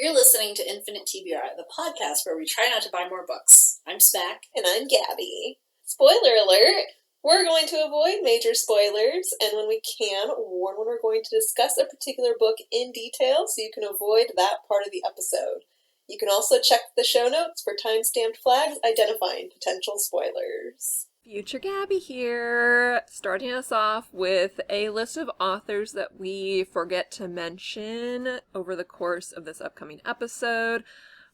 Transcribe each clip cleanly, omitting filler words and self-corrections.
You're listening to Infinite TBR, the podcast where we try not to buy more books. I'm Smack. And I'm Gabi. Spoiler alert! We're going to avoid major spoilers, and when we can, warn when we're going to discuss a particular book in detail so you can avoid that part of the episode. You can also check the show notes for time-stamped flags identifying potential spoilers. Future Gabi here, starting us off with a list of authors that we forget to mention over the course of this upcoming episode.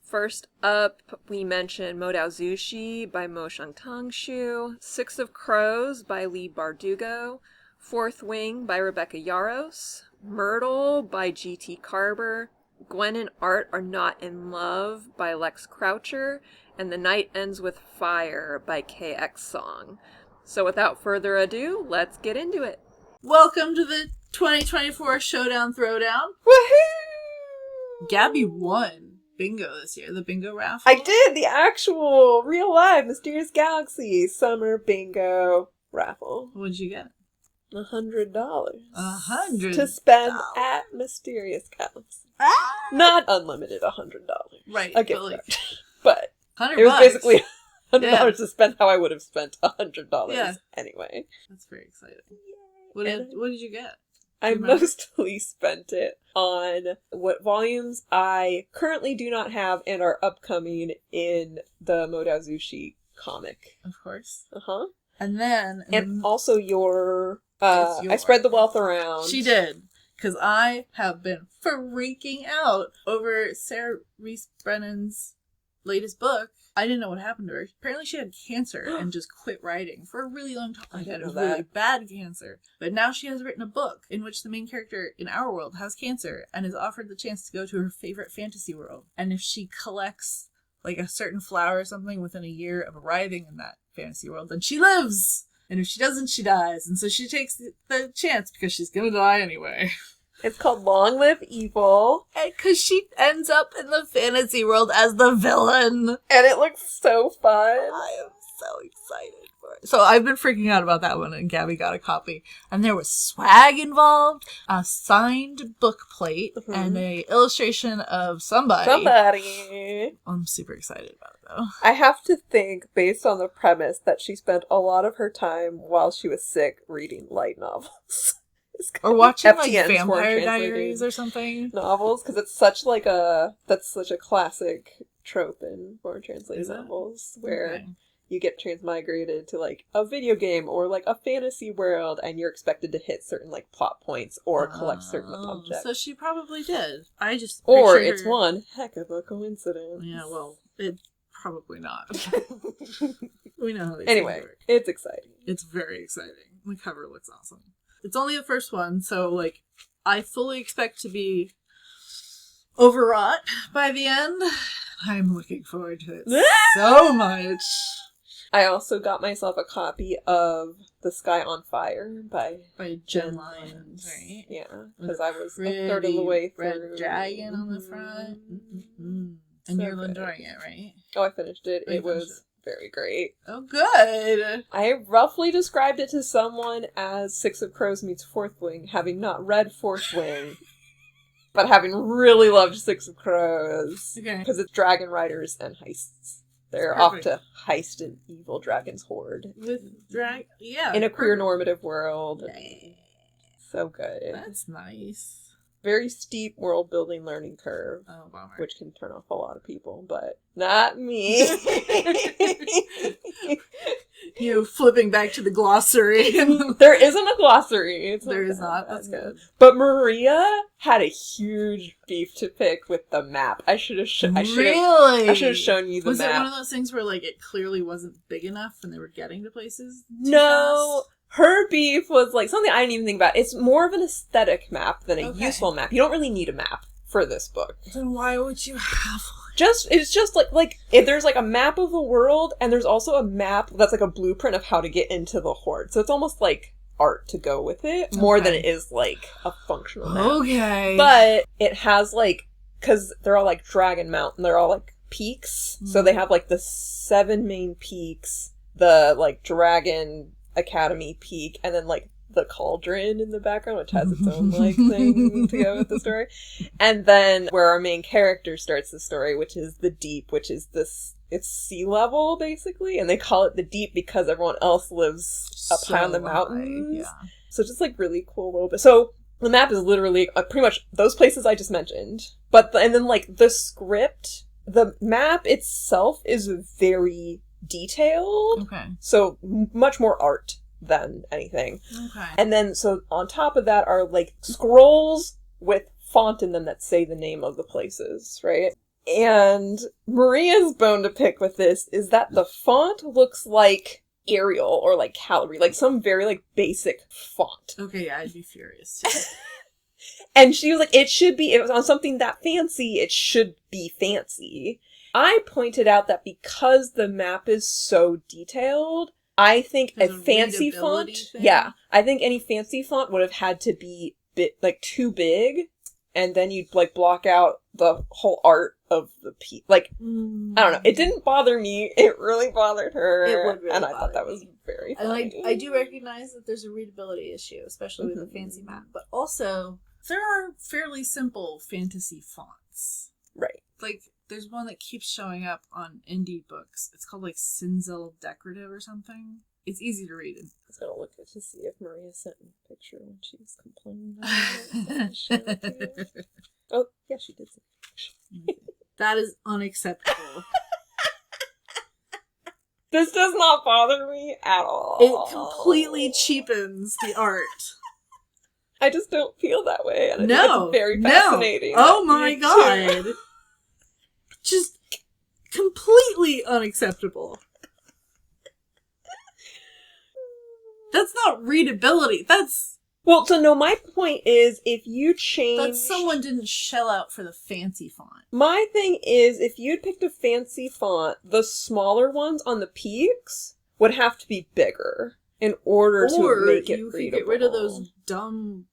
First up, we mention Modao Zushi by Mo Shang-Tangshu, Six of Crows by Lee Bardugo, Fourth Wing by Rebecca Yarros, Myrtle by G.T. Carver, Gwen and Art Are Not in Love by Lex Croucher, and The Night Ends with Fire by KX Song. So without further ado, let's get into it. Welcome to the 2024 Showdown Throwdown. Woohoo! Gabi won bingo this year, the bingo raffle. I did the actual, real-life Mysterious Galaxy Summer Bingo Raffle. What did you get? $100. $100 to spend at Mysterious Galaxy. Ah! Not unlimited $100. Right, A gift but card. But $100 it was basically $100 Yeah. to spend how I would have spent $100 Yeah. anyway. That's very exciting. What did you get? I remember? mostly spent it on what volumes I currently do not have and are upcoming in the Modao Zushi comic. Of course. Uh-huh. And then... And also your... It's your- I spread the wealth around. She did. Because I have been freaking out over Sarah Reese Brennan's latest book. I didn't know what happened to her. Apparently she had cancer and just quit writing for a really long time. I didn't It was know that. really bad cancer. But now she has written a book in which the main character in our world has cancer and is offered the chance to go to her favorite fantasy world. And if she collects like a certain flower or something within a year of arriving in that fantasy world, then she lives! And if she doesn't, she dies. And so she takes the chance because she's gonna die anyway. It's called Long Live Evil. Because she ends up in the fantasy world as the villain. And it looks so fun. I am so excited for it. So I've been freaking out about that one, and Gabi got a copy. And there was swag involved, a signed book plate, and a illustration of somebody. I'm super excited about it, though. I have to think, based on the premise, that she spent a lot of her time while she was sick reading light novels. Or watching like FTN's Vampire foreign Diaries translated or something. novels, because it's such like that's such a classic trope in foreign translated Is it? novels, where Okay. you get transmigrated to like a video game or like a fantasy world, and you're expected to hit certain like plot points or collect certain objects. So she probably did. I just Or pictured it's her- one heck of a coincidence. Yeah, well, it's probably not. We know how these Anyway, things work. it's exciting. It's very exciting. The cover looks awesome. It's only the first one, so, like, I fully expect to be overwrought by the end. I'm looking forward to it so much. I also got myself a copy of The Sky on Fire by Jen Lyons, right? Yeah, because I was a third of the way red through. dragon on the front. Mm-hmm. And So you're good. enjoying it, right? Oh, I finished it. Oh, you It was finished very great. Oh, good. I roughly described it to someone as Six of Crows meets Fourth Wing, having not read Fourth Wing, but having really loved Six of Crows. Okay. Because it's dragon riders and heists. They're Perfect. off to heist an evil dragon's horde. With yeah. In a queer perfect. normative world. Yeah. So good. That's nice. Very steep world building learning curve. Oh, bummer. Which can turn off a lot of people, but not me. You flipping back to the glossary. There isn't a glossary. It's There not is that not. bad. That's good. But Maria had a huge beef to pick with the map. I should have shown you the Was map. it one of those things where, like, it clearly wasn't big enough and they were getting to places too No. fast? Her beef was like something I didn't even think about. It's more of an aesthetic map than a Okay. useful map. You don't really need a map for this book. Then why would you have one? It's just like if there's like a map of the world, and there's also a map that's like a blueprint of how to get into the horde. So it's almost like art to go with it more than it is like a functional map. Okay. But it has like, because they're all like Dragon Mountain, they're all like peaks. So they have like the 7 main peaks, the like Dragon Academy peak, and then like the cauldron in the background, which has its own like thing to go with the story. And then where our main character starts the story, which is the deep, which is this, it's sea level basically, and they call it the deep because everyone else lives up high on the mountains. Yeah. So just like really cool little bit. So the map is literally pretty much those places I just mentioned. But and then like the script, the map itself is very detailed. Okay. So much more art than anything. Okay. And then so on top of that are like scrolls with font in them that say the name of the places, right? And Maria's bone to pick with this is that the font looks like Arial or like Calibri, like some very like basic font. Okay, yeah, I'd be furious too. And she was like, if it was on something that fancy, it should be fancy. I pointed out that because the map is so detailed, I think a fancy font, I think any fancy font would have had to be too big, and then you'd like block out the whole art of the piece. Like, I don't know. It didn't bother me. It really bothered her. It would really and I bother thought that me. was very And funny. I do recognize that there's a readability issue, especially with a fancy map, but also there are fairly simple fantasy fonts. Right. Like, there's one that keeps showing up on indie books. It's called like Sinzel Decorative or something. It's easy to read. I was gonna look to see if Maria sent me a picture when she was complaining about it. Oh, yeah, she did send me a picture. That is unacceptable. This does not bother me at all. It completely cheapens the art. I just don't feel that way. And I think No, it's very fascinating. Oh my god. Just completely unacceptable. That's not readability. That's... Well, so no, my point is if you change... That someone didn't shell out for the fancy font. My thing is if you'd picked a fancy font, the smaller ones on the peaks would have to be bigger in order to make it readable. Or you could get rid of those dumb...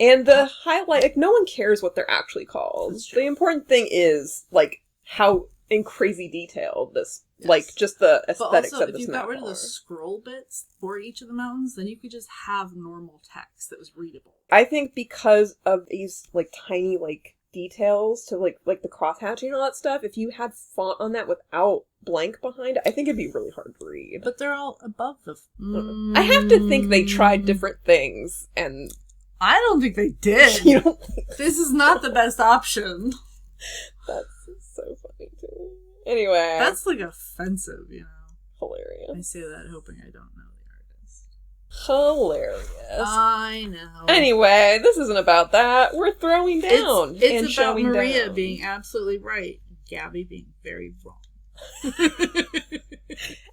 And the highlight, like, no one cares what they're actually called. The important thing is, like, how in crazy detailed this, like, just the aesthetics but also, of this if you map got rid of are. the scroll bits for each of the mountains, then you could just have normal text that was readable. I think because of these, like, tiny, like, details to, like the cross-hatching and all that stuff, if you had font on that without blank behind it, I think it'd be really hard to read. But they're all above the... I have to think they tried different things, and... I don't think they did. You don't think This is not the best option. That's so funny to me. Anyway. That's, like, offensive, you know. Hilarious. I say that hoping I don't know the artist. Hilarious. I know. Anyway, this isn't about that. We're throwing down. It's and about showing Maria down. being absolutely right. Gabi being very wrong.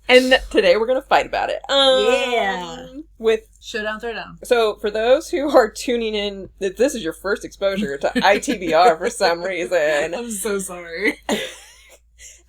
And today we're going to fight about it. Yeah. With Showdown Throwdown. So, for those who are tuning in, if this is your first exposure to ITBR for some reason, I'm so sorry.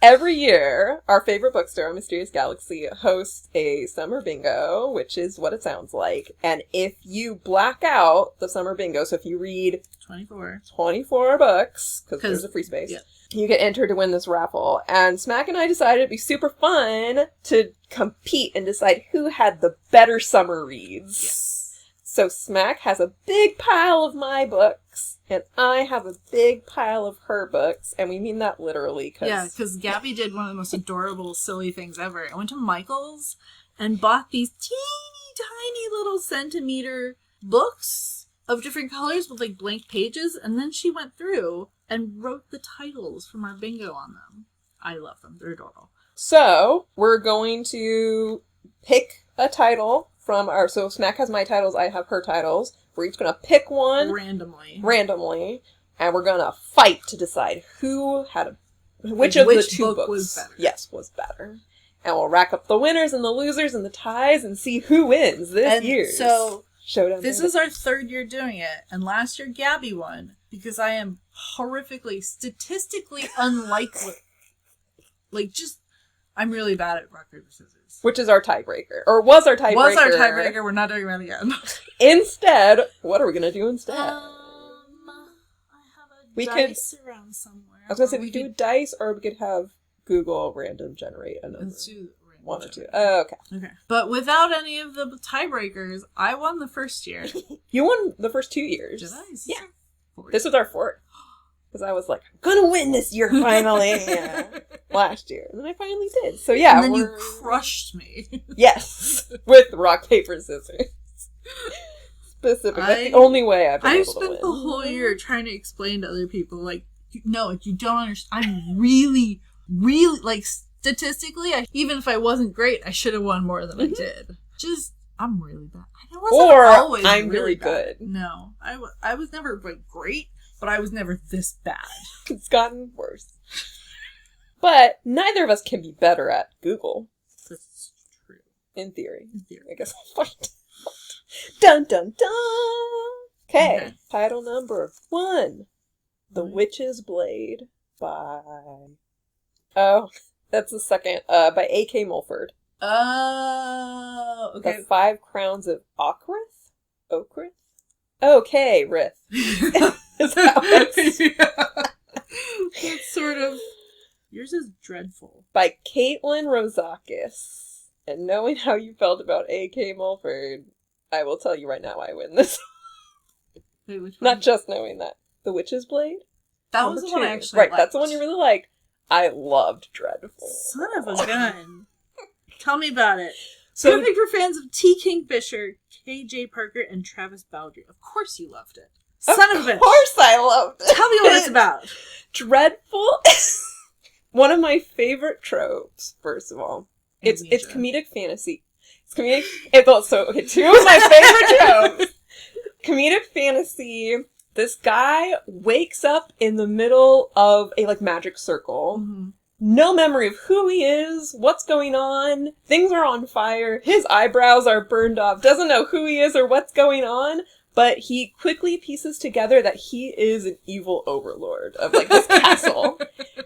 every year, our favorite bookstore, Mysterious Galaxy, hosts a summer bingo, which is what it sounds like. And if you black out the summer bingo, so if you read 24 books, because there's a free space, yeah. you get entered to win this raffle. And Smack and I decided it'd be super fun to compete and decide who had the better summer reads. Yes. So Smack has a big pile of my books, and I have a big pile of her books, and we mean that literally. Because Gabi did one of the most adorable, silly things ever. I went to Michael's and bought these teeny tiny little centimeter books of different colors with, like, blank pages, and then she went through and wrote the titles from our bingo on them. I love them. They're adorable. So, we're going to pick a title from our... So, Smack has my titles, I have her titles. We're each going to pick one... Randomly. And we're going to fight to decide who had which of the two books was better. Yes, was better. And we'll rack up the winners and the losers and the ties and see who wins this year's So, Showdown. This is our third year doing it, and last year Gabi won because I am horrifically, statistically unlikely. Like, just, I'm really bad at rock, paper, scissors. Which is our tiebreaker. Or was our tiebreaker. We're not doing that again. Instead, what are we going to do instead? I have a dice around somewhere. I was going to say, we could do a dice, or we could have Google random generate another. Let's do 1 or 2. Oh, okay. Okay. But without any of the tiebreakers, I won the first year. You won the first 2 years. Did I? Yeah. 4 This was our 4th. Because I was like, I'm gonna win this year finally. Last year. And then I finally did. So yeah. And then you crushed me. Yes. With rock, paper, scissors. Specific. That's the only way I've been able to win. I spent the whole year trying to explain to other people, like, no, you don't understand. I'm really, really, like, statistically, even if I wasn't great, I should have won more than I did. I'm really bad. I wasn't always I'm really good. No, I was never, like, great, but I was never this bad. It's gotten worse. But neither of us can be better at Google. That's true. In theory. In theory. I guess I'll find. Dun dun dun! Okay. Title number 1. The Witch's Blade by... Oh, that's the second. By A.K. Mulford. Oh, okay. The 5 Crowns of Ocrith? Ocrith? Okay, Rith. Is that what it's... It's sort of... Yours is dreadful. By Caitlin Rozakis. And knowing how you felt about A.K. Mulford, I will tell you right now I win this. Wait, which one? Not just knowing that. The Witch's Blade? That Number was the 2. one I actually Right, liked. that's the one you really like. I loved Dreadful. Son of a gun. Tell me about it. So, Perfect for fans of T. Kingfisher, K.J. Parker, and Travis Baldry. Of course you loved it. Son of a bitch. Of course I loved it. Tell me what it's about. Dreadful. One of my favorite tropes, first of all. It's comedic fantasy. It's comedic... okay, 2 of my favorite tropes. Comedic fantasy. This guy wakes up in the middle of a, like, magic circle. Mm-hmm. No memory of who he is, what's going on. Things are on fire. His eyebrows are burned off. Doesn't know who he is or what's going on. But he quickly pieces together that he is an evil overlord of, like, this castle.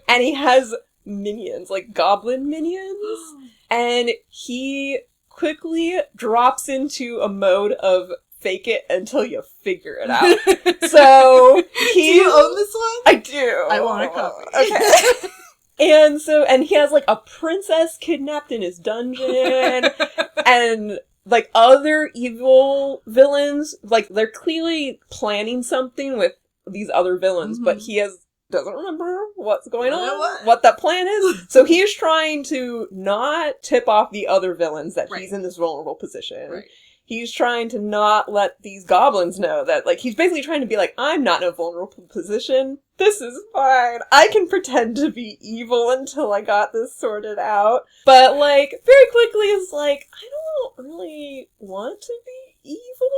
And he has minions, like goblin minions. And he quickly drops into a mode of fake it until you figure it out. So do you own this one? I do. I want a copy. Okay. And he has, like, a princess kidnapped in his dungeon, and, like, other evil villains, like, they're clearly planning something with these other villains, but he doesn't remember what's going on, what that plan is. So he is trying to not tip off the other villains that he's in this vulnerable position. Right. He's trying to not let these goblins know that, like, he's basically trying to be like, I'm not in a vulnerable position. This is fine. I can pretend to be evil until I got this sorted out. But, like, very quickly is like, I don't really want to be evil.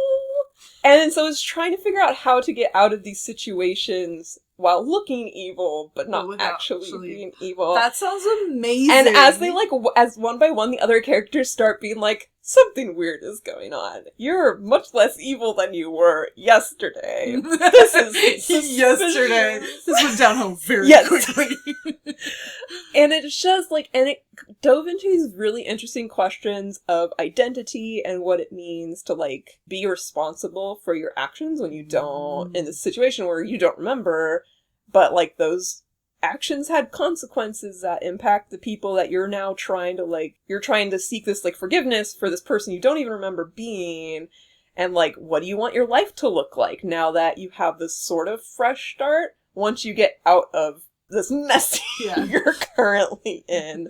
And so it's trying to figure out how to get out of these situations while looking evil, but not actually being evil. That sounds amazing. And as they, like, as one by one, the other characters start being like, something weird is going on. You're much less evil than you were yesterday. This is yesterday. This went downhill very quickly. And it's just, like, and it dove into these really interesting questions of identity and what it means to, like, be responsible for your actions when you don't, in the situation where you don't remember, but, like, those actions had consequences that impact the people that you're now trying to, like, you're trying to seek this, like, forgiveness for this person you don't even remember being, and, like, what do you want your life to look like now that you have this sort of fresh start once you get out of this mess you're currently in.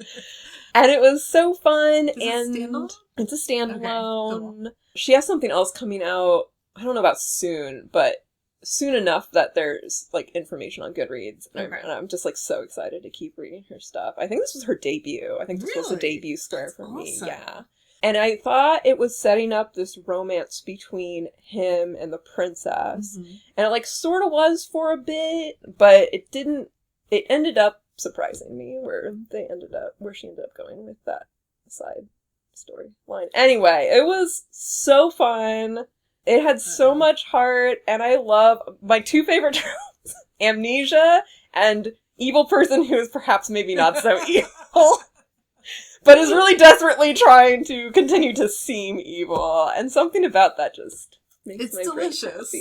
And it was so fun. It's a standalone. Okay. She has something else coming out, I don't know about soon, but soon enough that there's, like, information on Goodreads. And I'm just, like, so excited to keep reading her stuff. I think this was her debut. I think this was a debut square for me. Yeah. And I thought it was setting up this romance between him and the princess. Mm-hmm. And it, like, sort of was for a bit, but it didn't. It ended up surprising me where she ended up going with that side storyline. Anyway, it was so fun. It had so much heart, and I love my 2 favorite tropes, amnesia and evil person who is perhaps maybe not so evil, but is really desperately trying to continue to seem evil, and something about that just makes my delicious.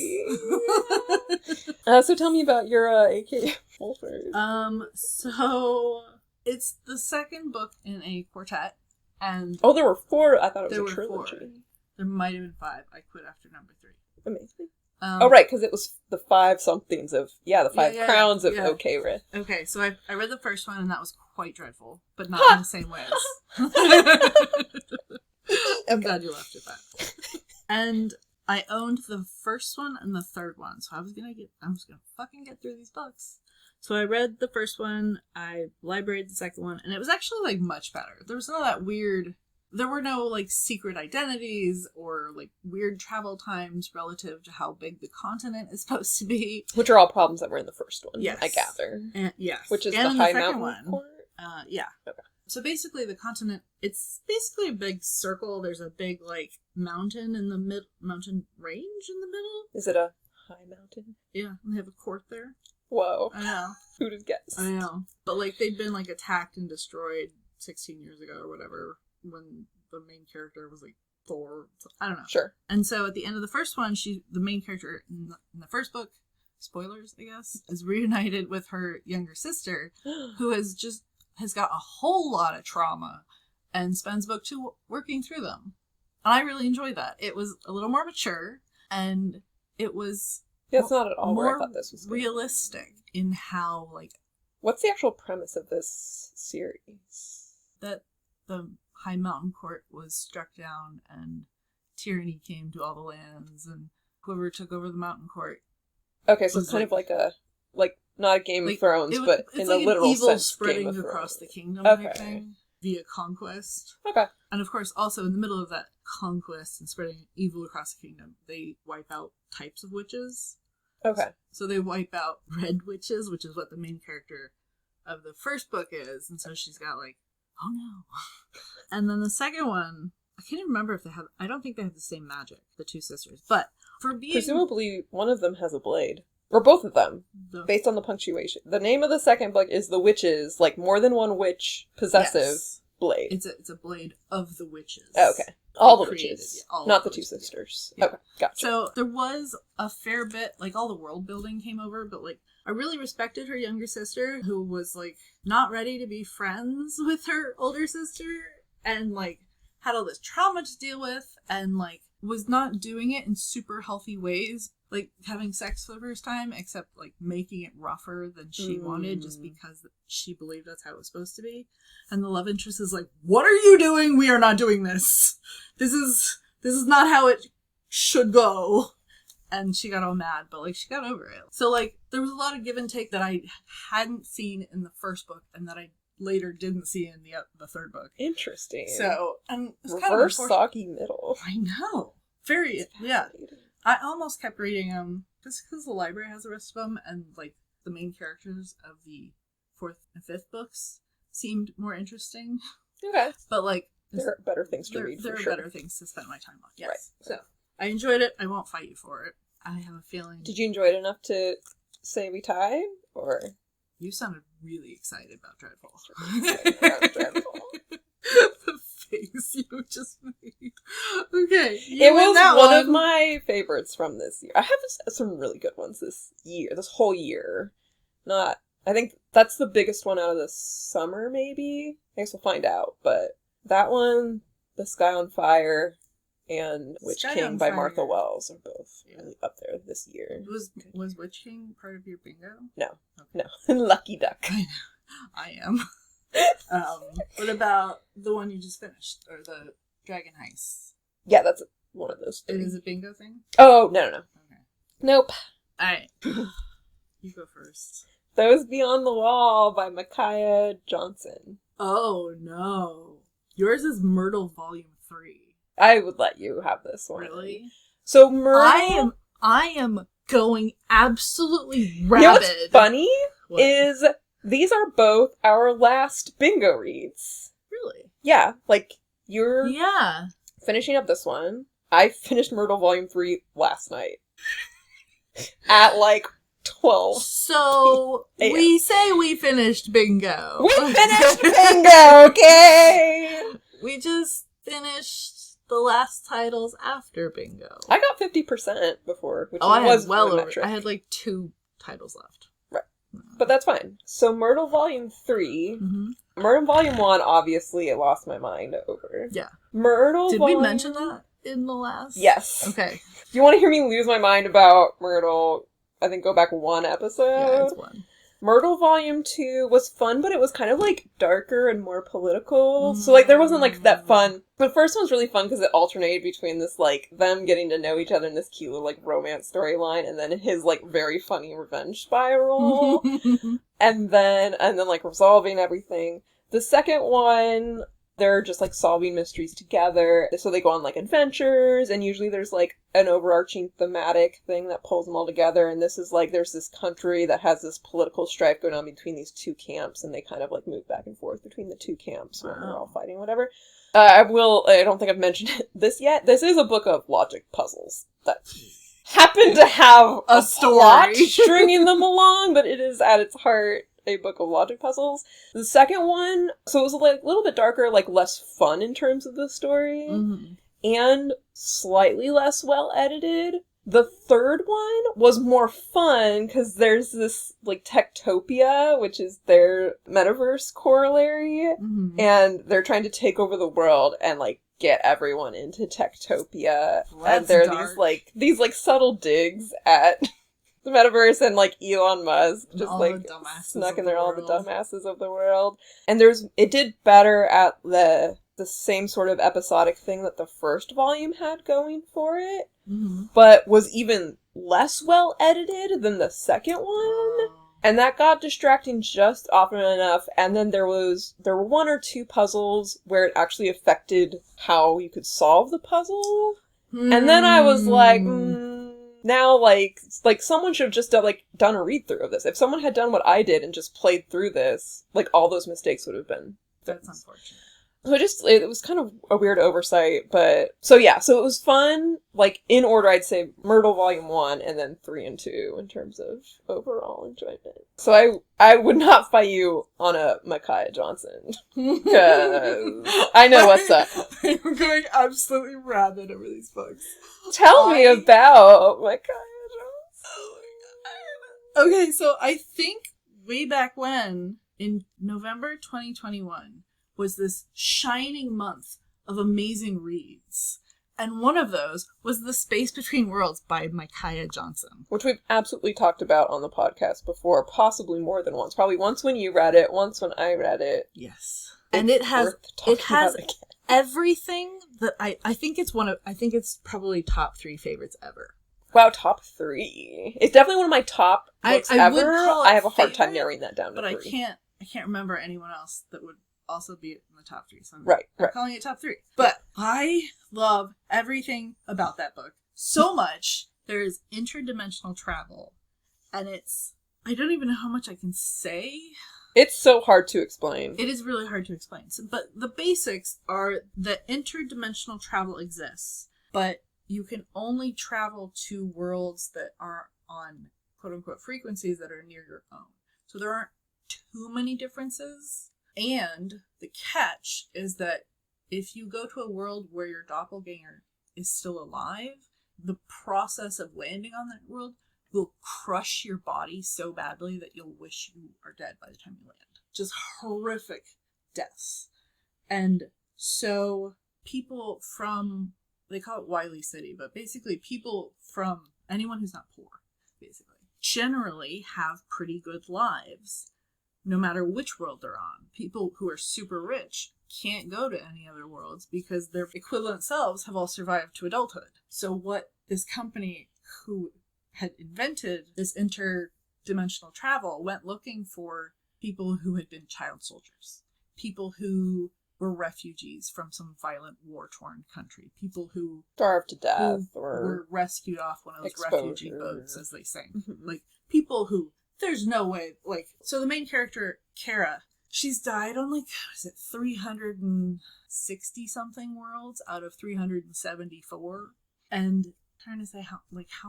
So tell me about your A.K. Mulford. So it's the second book in a quartet, And there were 4. I thought it was there a were trilogy. 4. There might have been 5. I quit after number 3. Amazing. Oh, right, because it was the 5 somethings of, the 5 crowns of yeah. OK Rith. Okay, so I read the first one, and that was quite dreadful, but not in the same ways. I'm glad you laughed at that. And I owned the first one and the third one, so I was gonna fucking get through these books. So I read the first one, I libraried the second one, and it was actually, like, much better. There was none of that weird... There were no, like, secret identities or, like, weird travel times relative to how big the continent is supposed to be. Which are all problems that were in the first one, Yes. I gather. Yes. Which is and the High second Mountain one. Court? Yeah. Okay. So basically the continent, it's basically a big circle. There's a big, like, mountain in the mountain range in the middle. Is it a high mountain? Yeah, and they have a court there. Whoa. I know. Who'd have guessed? I know. But, like, they'd been, like, attacked and destroyed 16 years ago or whatever when the main character was, like, Thor. I don't know. Sure. And so at the end of the first one, the main character in the first book, spoilers, I guess, is reunited with her younger sister, who has got a whole lot of trauma and spends book 2 working through them. And I really enjoyed that. It was a little more mature, and it was It's not at all where more I thought this was going. realistic in how, like... What's the actual premise of this series? That the High Mountain Court was struck down, and tyranny came to all the lands, and whoever took over the Mountain Court... Okay, so it's kind of like not a Game of Thrones, but in the like literal an evil sense, spreading Game of across Thrones. the kingdom Okay. type thing via conquest. Okay. And of course, also in the middle of that conquest and spreading evil across the kingdom, they wipe out types of witches. Okay. So they wipe out red witches, which is what the main character of the first book is, and so she's got like, oh no. And then the second one, I can't even remember if they have, I don't think they have the same magic, the two sisters, but for being... Presumably one of them has a blade. Or both of them, based on the punctuation. The name of the second book is The Witches, like more than one witch possessive blade. It's a blade of the witches. Oh, okay. All the created, witches. yeah, all not of the those, two yeah. sisters. Yeah. Okay, gotcha. So there was a fair bit, like all the world building came over, but like I really respected her younger sister, who was like not ready to be friends with her older sister, and like had all this trauma to deal with, and like was not doing it in super healthy ways, like having sex for the first time, except like making it rougher than she wanted, just because she believed that's how it was supposed to be. And the love interest is like, what are you doing? We are not doing this. This is not how it should go. And she got all mad, but like she got over it. So like there was a lot of give and take that I hadn't seen in the first book, and that I later didn't see in the third book. Interesting. So, and it's reverse kind of soggy middle. I know. Very, yeah. I almost kept reading them just because the library has the rest of them, and like the main characters of the 4th and 5th books seemed more interesting. Okay. But like there are better things to read. There for are sure. better things to spend my time on. Yes. Right. So I enjoyed it. I won't fight you for it. I have a feeling. Did you enjoy it enough to say we tied, or? You sounded really excited about Dreadful. Dreadful. The face you just made. Okay. It was one of my favorites from this year. I have some really good ones this whole year. I think that's the biggest one out of the summer, maybe. I guess we'll find out. But that one, The Sky on Fire, and Witch Sky King on by Fire. Martha Wells are both really up there this year. Was Witch King part of your bingo? No. Okay. No. Lucky Duck. I am. What about the one you just finished, or the Dragon Heist? Yeah, that's one of those three. It is a bingo thing? Oh, no. Okay. Nope. Alright. You go first. Those Beyond the Wall by Micaiah Johnson. Oh, no. Yours is Myrtle Volume 3. I would let you have this one. Really? So Myrtle... I am going absolutely rabid. You know what's funny? What? Is these are both our last bingo reads. Really? Yeah, like you're Yeah. finishing up this one. I finished Myrtle Volume 3 last night. At like 12. So, we say we finished bingo. We finished bingo, okay? We just finished the last titles after bingo. I got 50% before, which I was had well my over. metric. I had like 2 titles left. Right. But that's fine. So Myrtle Volume 3, Myrtle Volume 1, obviously, it lost my mind over. Yeah. Myrtle Did Volume... we mention that in the last? Yes. Okay. If you want to hear me lose my mind about Myrtle, I think go back one episode. Yeah, it's one. Myrtle Volume 2 was fun, but it was kind of, like, darker and more political. So, like, there wasn't, like, that fun. The first one was really fun because it alternated between this, like, them getting to know each other in this cute little, like, romance storyline, and then his, like, very funny revenge spiral. and then, like, resolving everything. The second one, they're just, like, solving mysteries together. So they go on, like, adventures, and usually there's, like, an overarching thematic thing that pulls them all together. And this is, like, there's this country that has this political strife going on between these two camps, and they kind of, like, move back and forth between the two camps when they're all fighting, whatever. I don't think I've mentioned this yet. This is a book of logic puzzles that happen to have a story plot stringing them along, but it is, at its heart, a book of logic puzzles. The second one, so it was like a little bit darker, like less fun in terms of the story, and slightly less well edited. The third one was more fun because there's this like Techtopia, which is their metaverse corollary, and they're trying to take over the world and like get everyone into Techtopia. And there are these subtle digs at the metaverse and like Elon Musk just like snuck in there all the dumbasses of the world. And it did better at the same sort of episodic thing that the first volume had going for it, but was even less well edited than the second one. And that got distracting just often enough. And then there were one or two puzzles where it actually affected how you could solve the puzzle. And then I was like, now, like someone should have just done a read-through of this. If someone had done what I did and just played through this, like, all those mistakes would have been That's unfortunate. So it was kind of a weird oversight, but... So yeah, so it was fun. Like, in order, I'd say Myrtle Volume 1, and then 3 and 2, in terms of overall enjoyment. So I would not fight you on a Micaiah Johnson. Because I know what's up. I'm going absolutely rabid over these books. Tell me about Micaiah Johnson. Oh my god. Okay, so I think way back when, in November 2021, was this shining month of amazing reads. And one of those was The Space Between Worlds by Micaiah Johnson. Which we've absolutely talked about on the podcast before, possibly more than once. Probably once when you read it, once when I read it. Yes. And it has everything that I think it's probably top 3 favorites ever. Wow, top 3. It's definitely one of my top books ever. Would call it I have a hard time narrowing that down to but 3. I can't remember anyone else that would also be in the top 3, so I'm calling it top 3. But I love everything about that book so much. There is interdimensional travel, and I don't even know how much I can say. It's so hard to explain. It is really hard to explain. But the basics are that interdimensional travel exists, but you can only travel to worlds that are on quote-unquote frequencies that are near your own. So there aren't too many differences. And the catch is that if you go to a world where your doppelganger is still alive, the process of landing on that world will crush your body so badly that you'll wish you are dead by the time you land. Just horrific deaths. And so people from, they call it Wiley City, but basically people from anyone who's not poor, basically, generally have pretty good lives. No matter which world they're on. People who are super rich can't go to any other worlds because their equivalent selves have all survived to adulthood. So what this company who had invented this interdimensional travel went looking for people who had been child soldiers, people who were refugees from some violent war-torn country, people who starved to death were rescued off one of those refugee boats, as they say. Like, people who there's no way, so the main character, Kara, she's died on, 360-something worlds out of 374. And I'm trying to say, how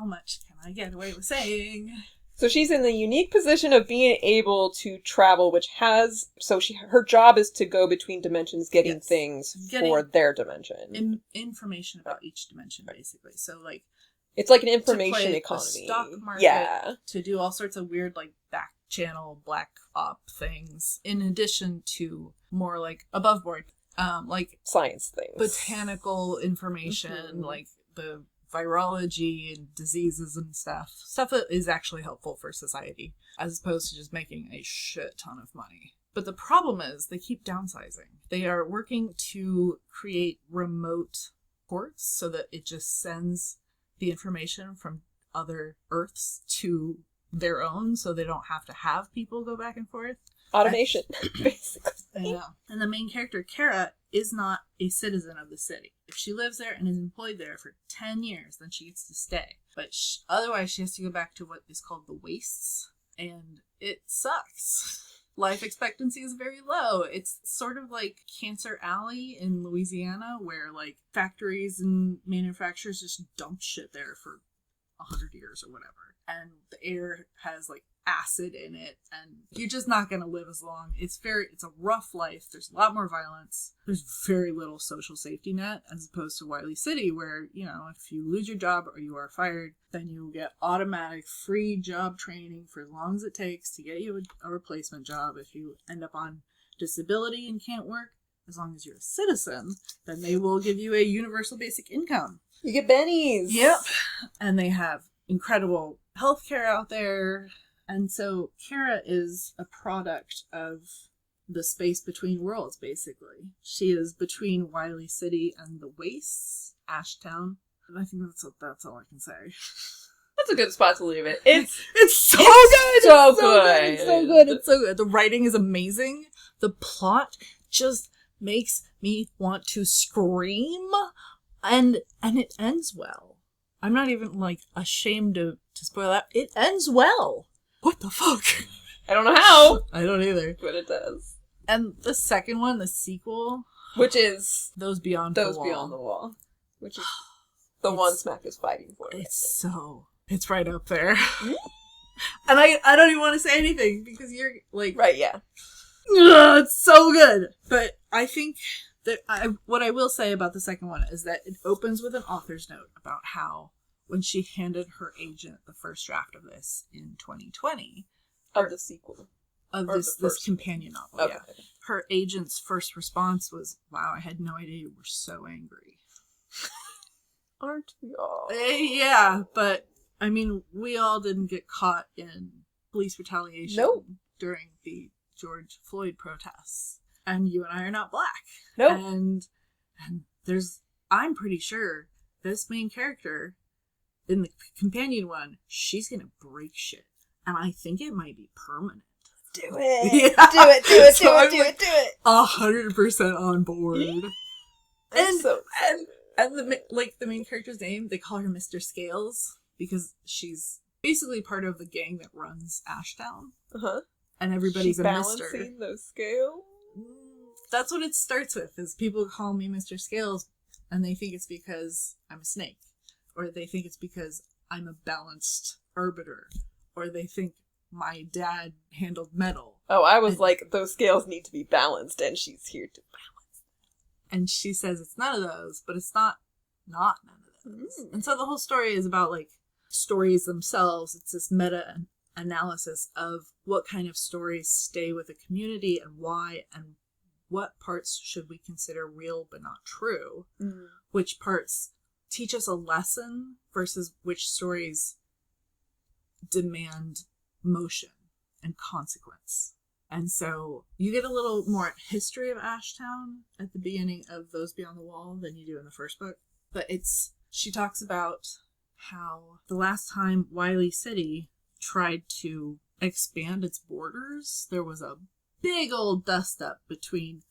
much can I get away with saying? So she's in the unique position of being able to travel, which has... So her job is to go between dimensions, getting things for their dimension. Information about each dimension, basically. So, it's like an information economy. Stock market, to do all sorts of weird, back channel black op things, in addition to more like above board, like Science things. botanical information, like the virology and diseases and stuff that is actually helpful for society, as opposed to just making a shit ton of money. But the problem is they keep downsizing. They are working to create remote ports so that it just sends the information from other Earths to their own, so they don't have to have people go back and forth. Automation, basically. Yeah. And the main character, Kara, is not a citizen of the city. If she lives there and is employed there for 10 years, then she gets to stay. But otherwise, she has to go back to what is called the wastes, and it sucks. Life expectancy is very low. It's sort of like Cancer Alley in Louisiana, where like factories and manufacturers just dump shit there for 100 years or whatever. And the air has like acid in it, and you're just not going to live as long. It's a rough life. There's a lot more violence. There's very little social safety net, as opposed to Wiley City, where, you know, if you lose your job or you are fired, then you get automatic free job training for as long as it takes to get you a replacement job. If you end up on disability and can't work, as long as you're a citizen, then they will give you a universal basic income. You get bennies. Yep. And they have incredible healthcare out there. And so Kara is a product of the space between worlds, basically. She is between Wiley City and the Wastes, Ashtown. And I think that's all I can say. That's a good spot to leave it. It's so good! So good. It's so good. It's so good. The writing is amazing. The plot just makes me want to scream. And it ends well. I'm not even, like, ashamed to spoil that. It ends well. What the fuck? I don't know how. I don't either. But it does. And the second one, the sequel, Which is Those Beyond the Wall. Which is the one Smack is fighting for. It's right up there. And I don't even want to say anything because you're like... Right, yeah. It's so good. But I think that what I will say about the second one is that it opens with an author's note about how when she handed her agent the first draft of this in 2020... Of the sequel. Of this companion novel, okay. Yeah. Her agent's first response was, "Wow, I had no idea you were so angry." Aren't we all? Yeah, but, I mean, we all didn't get caught in police retaliation during the George Floyd protests. And you and I are not black. Nope. And I'm pretty sure this main character, in the companion one, she's gonna break shit. And I think it might be permanent. Do it. Yeah. Do it. Do it. So Do it. Do it. 100% on board. And the main character's name, they call her Mr. Scales because she's basically part of the gang that runs Ashtown. Uh-huh. And everybody's She's a mister. balancing those scales. That's what it starts with, is people call me Mr. Scales and they think it's because I'm a snake. Or they think it's because I'm a balanced arbiter. Or they think my dad handled metal. Oh, I was like, those scales need to be balanced, and she's here to balance. And she says it's none of those, but it's not none of those. And so the whole story is about, like, stories themselves. It's this meta-analysis of what kind of stories stay with a community and why, and what parts should we consider real but not true. Which parts teach us a lesson versus which stories demand motion and consequence. And so you get a little more history of Ashtown at the beginning of Those Beyond the Wall than you do in the first book. But she talks about how the last time Wiley City tried to expand its borders, there was a big old dust up between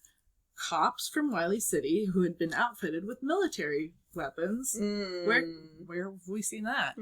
cops from Wiley City who had been outfitted with military weapons. Where have we seen that?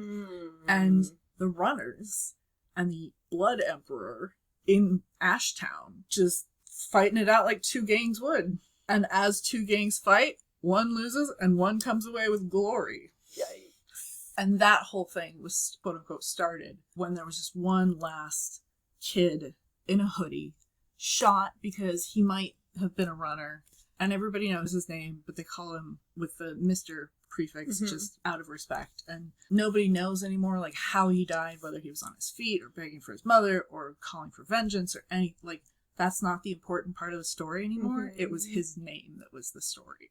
And the runners and the Blood Emperor in Ashtown just fighting it out like two gangs would. And as two gangs fight, one loses and one comes away with glory. Yikes. And that whole thing was, quote unquote, started when there was just one last kid in a hoodie shot because he might have been a runner. And everybody knows his name, but they call him with the Mr. prefix just out of respect. And nobody knows anymore, like, how he died, whether he was on his feet or begging for his mother or calling for vengeance or any, like, that's not the important part of the story anymore. It was his name that was the story.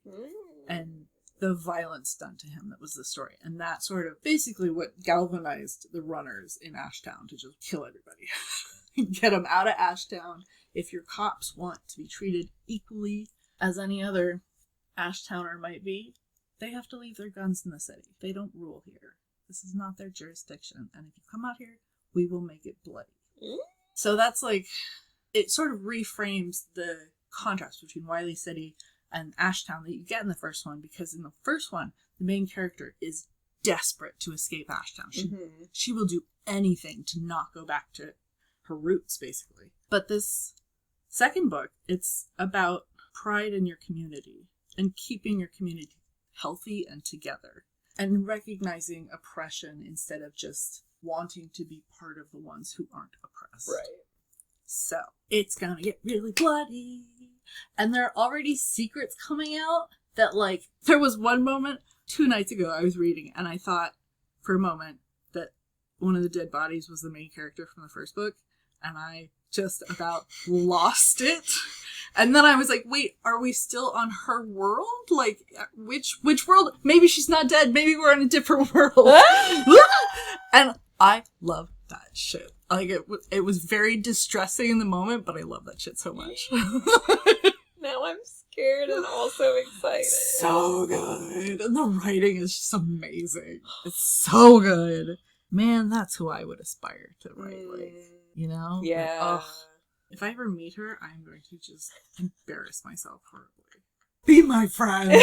And the violence done to him that was the story. And that sort of basically what galvanized the runners in Ashtown to just kill everybody. Get them out of Ashtown. If your cops want to be treated equally as any other Ashtowner might be, they have to leave their guns in the city. They don't rule here. This is not their jurisdiction. And if you come out here, we will make it bloody. So that's like, it sort of reframes the contrast between Wiley City and Ashtown that you get in the first one, because in the first one, the main character is desperate to escape Ashtown. She will do anything to not go back to her roots, basically. But this second book, it's about pride in your community and keeping your community healthy and together and recognizing oppression instead of just wanting to be part of the ones who aren't oppressed. Right. So it's gonna get really bloody. And there are already secrets coming out that, like, there was one moment 2 nights ago I was reading and I thought for a moment that one of the dead bodies was the main character from the first book, and I just about lost it. And then I was like, wait, are we still on her world? Like, which world? Maybe she's not dead. Maybe we're in a different world. And I love that shit. Like, it was very distressing in the moment, but I love that shit so much. Now I'm scared and also excited. So good. And the writing is just amazing. It's so good. Man, that's who I would aspire to write like. You know? Yeah. Like, if I ever meet her, I'm going to just embarrass myself horribly. Be my friend.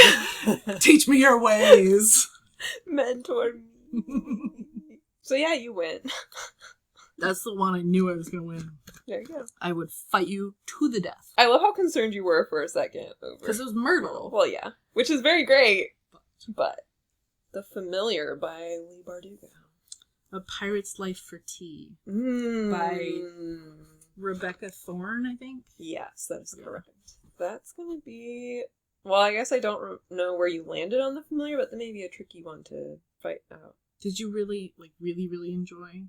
Teach me your ways. Mentor me. So yeah, you win. That's the one I knew I was going to win. There you go. I would fight you to the death. I love how concerned you were for a second over. Because it was Myrtle. Well, yeah. Which is very great. But The Familiar by Leigh Bardugo. A Pirate's Life for Tea. By By Rebecca Thorne, I think. Yes, that is correct. That's going to be... Well, I guess I don't know where you landed on The Familiar, but that may be a tricky one to fight out. Did you really enjoy?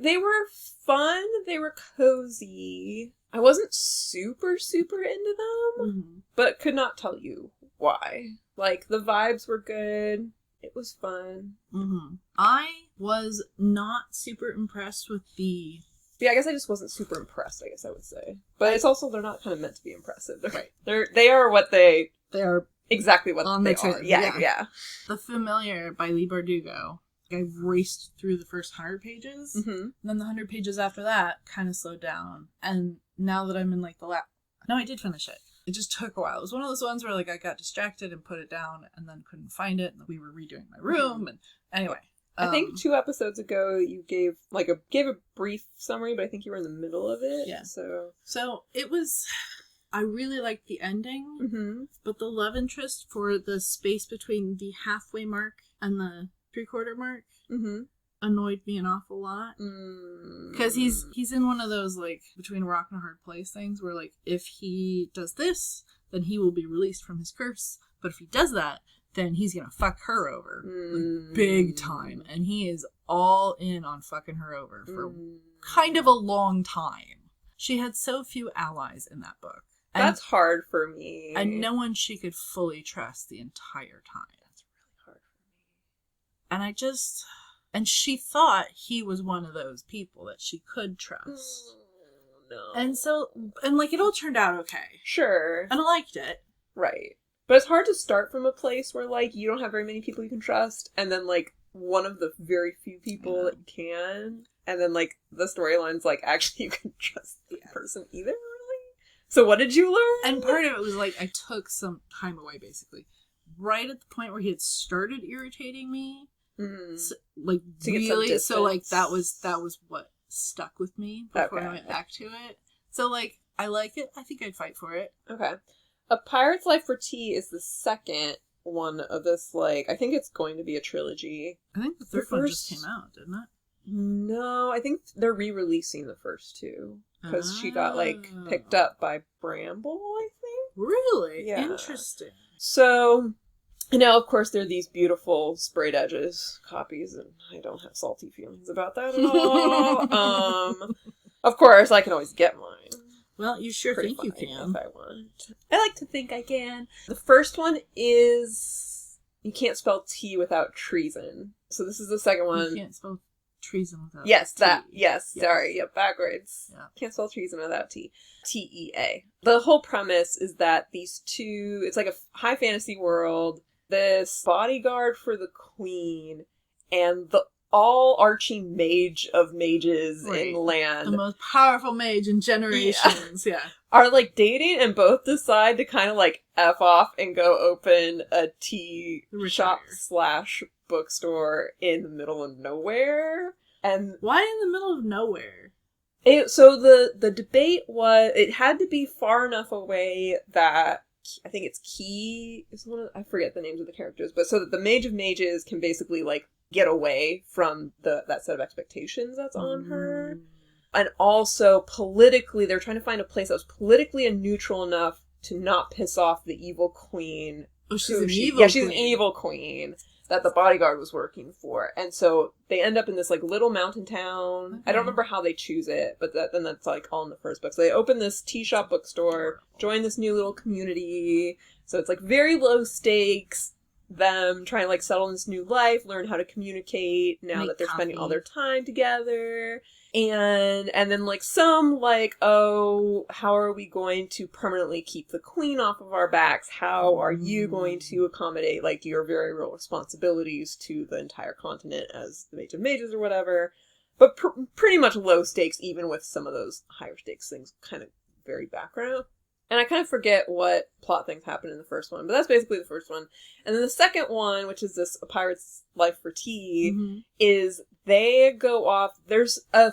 They were fun. They were cozy. I wasn't super into them, but could not tell you why. Like, the vibes were good. It was fun. I was not super impressed with the... Yeah, I guess I just wasn't super impressed, I guess I would say. But it's also, they're not kind of meant to be impressive. They are what they are exactly what they are. Yeah. The Familiar by Leigh Bardugo. I raced through the first 100 pages, and then the 100 pages after that kind of slowed down. And now that I'm in like the No, I did finish it. It just took a while. It was one of those ones where like I got distracted and put it down and then couldn't find it, and we were redoing my room, and anyway. I think 2 episodes ago you gave a brief summary, but I think you were in the middle of it. Yeah. So it was... I really liked the ending, but the love interest for the space between the halfway mark and the 3/4 mark annoyed me an awful lot. Because he's in one of those, like, between a rock and a hard place things where, like, if he does this, then he will be released from his curse. But if he does that, then he's gonna fuck her over. Like, big time. And he is all in on fucking her over for kind of a long time. She had so few allies in that book. That's hard for me. And no one she could fully trust the entire time. That's really hard for me. And she thought he was one of those people that she could trust. No. And like, it all turned out okay. Sure. And I liked it. Right. But it's hard to start from a place where, like, you don't have very many people you can trust, and then, like, one of the very few people that you can, and then, like, the storyline's like, actually, you can trust the person either, really? So what did you learn? And part of it was, like, I took some time away, basically. Right at the point where he had started irritating me, so, like, to really, so, like, that was what stuck with me before I went back to it. So, like, I like it. I think I'd fight for it. Okay. A Pirate's Life for Tea is the second one of this, like, I think it's going to be a trilogy. I think the third one just came out, didn't it? No, I think they're re-releasing the first 2. Because she got, like, picked up by Bramble, I think? Really? Yeah. Interesting. So, And now, of course, there are these beautiful sprayed edges copies, and I don't have salty feelings about that at all. Of course, I can always get mine. Well, you sure Pretty think you fine can. if I want. I like to think I can. The first one is you can't spell T without treason. So this is the second one. You can't spell treason without Yes, T. that. Yes, sorry. Yep, backwards. Yeah. Can't spell treason without T. T-E-A. The whole premise is that these two, it's like a high fantasy world, this bodyguard for the queen, and the all-arching mage of mages in the land. The most powerful mage in generations, yeah. Are, like, dating and both decide to kind of, like, F off and go open a tea shop / bookstore in the middle of nowhere. And why in the middle of nowhere? So the debate was, it had to be far enough away that, I think it's Key is one of, I forget the names of the characters, but so that the Mage of Mages can basically, like, get away from that set of expectations that's on her. And also, politically, they're trying to find a place that was politically neutral enough to not piss off the evil queen. Oh, she's an evil queen. Yeah, she's an evil queen that the bodyguard was working for. And so they end up in this, like, little mountain town. Okay. I don't remember how they choose it, but then that's, like, all in the first book. So they open this tea shop bookstore, join this new little community. So it's, like, very low stakes. Them trying to, like, settle in this new life, learn how to communicate now that they're spending all their time together. And then, like, some, like, oh, how are we going to permanently keep the queen off of our backs? How are you going to accommodate, like, your very real responsibilities to the entire continent as the Mage of Mages or whatever? But pretty much low stakes, even with some of those higher stakes things kind of very background. And I kind of forget what plot things happen in the first one, but that's basically the first one. And then the second one, which is this A Pirate's Life for Tea, is they go off, there's a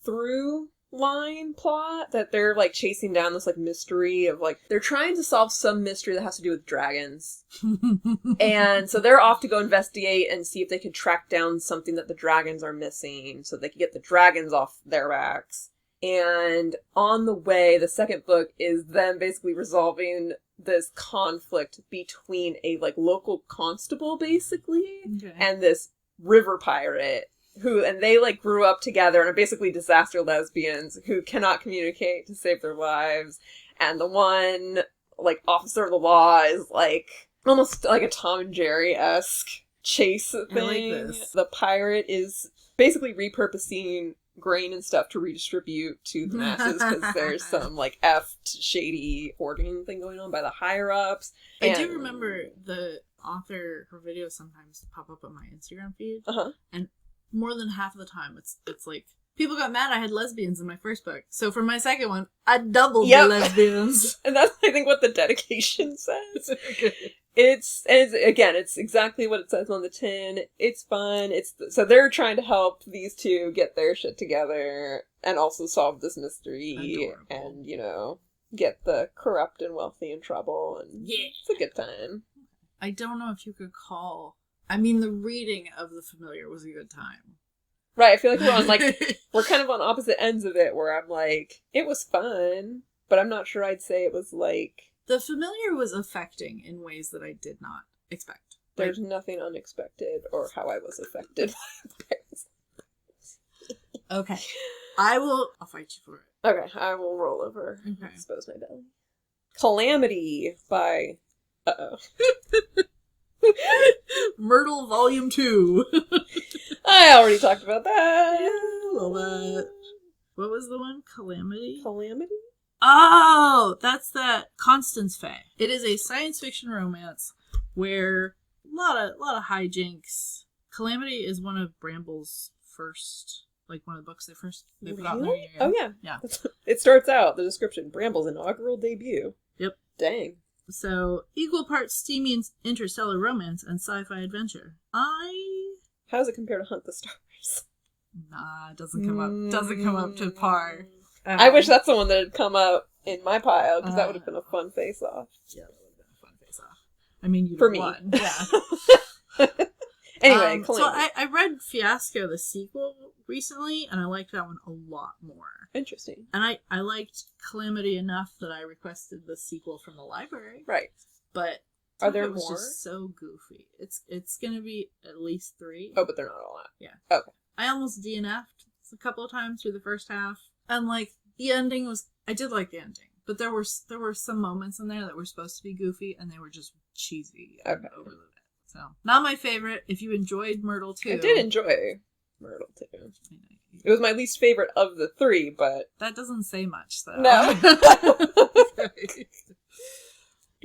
through line plot that they're, like, chasing down this, like, mystery of, like, they're trying to solve some mystery that has to do with dragons. And so they're off to go investigate and see if they can track down something that the dragons are missing so they can get the dragons off their backs. And on the way, the second book is them basically resolving this conflict between a, like, local constable, basically, and this river pirate and they, like, grew up together and are basically disaster lesbians who cannot communicate to save their lives. And the one, like, officer of the law is, like, almost like a Tom and Jerry-esque chase thing. I like this. The pirate is basically repurposing grain and stuff to redistribute to the masses because there's some, like, shady hoarding thing going on by the higher-ups. I do remember the author, her videos sometimes pop up on my Instagram feed, and more than half of the time it's like, people got mad I had lesbians in my first book, so for my second one, I doubled the lesbians. And that's, I think, what the dedication says. It's exactly what it says on the tin. It's fun. So they're trying to help these two get their shit together and also solve this mystery. Adorable. And, you know, get the corrupt and wealthy in trouble. And it's a good time. I don't know if you could call... I mean, the reading of The Familiar was a good time. Right, I feel like we're on, like, we're kind of on opposite ends of it, where I'm like, it was fun, but I'm not sure I'd say it was, like... The Familiar was affecting in ways that I did not expect. There's nothing unexpected or how I was affected by it. Okay. I'll fight you for it. Okay, I will roll over and expose my belly. Calamity by... Uh-oh. Myrtle Volume 2. I already talked about that. Yeah, a little bit. What was the one? Calamity? Calamity? Oh, that's that Constance Fay. It is a science fiction romance where a lot of hijinks. Calamity is one of Bramble's first, like, one of the books they put out there. Oh yeah. It starts out, the description, Bramble's inaugural debut. Yep. Dang. So, equal parts steamy interstellar romance and sci-fi adventure. How does it compare to Hunt the Stars? Nah, it doesn't come up to par. I wish that's the one that had come up in my pile, because that would have been a fun face-off. Yeah, that would have been a fun face-off. I mean, you'd for have me. won. Yeah. Anyway, so I read Fiasco, the sequel, recently, and I liked that one a lot more. Interesting. And I liked Calamity enough that I requested the sequel from the library. Right. But Two Are of there it was more? just so goofy. It's gonna be at least 3. Oh, but they're not all out. Yeah. Okay. I almost DNF'd a couple of times through the first half, and like the ending was, I did like the ending, but there were some moments in there that were supposed to be goofy, and they were just cheesy and over the head. So not my favorite. If you enjoyed Myrtle 2, I did enjoy Myrtle 2. It was my least favorite of the 3, but that doesn't say much, though. no.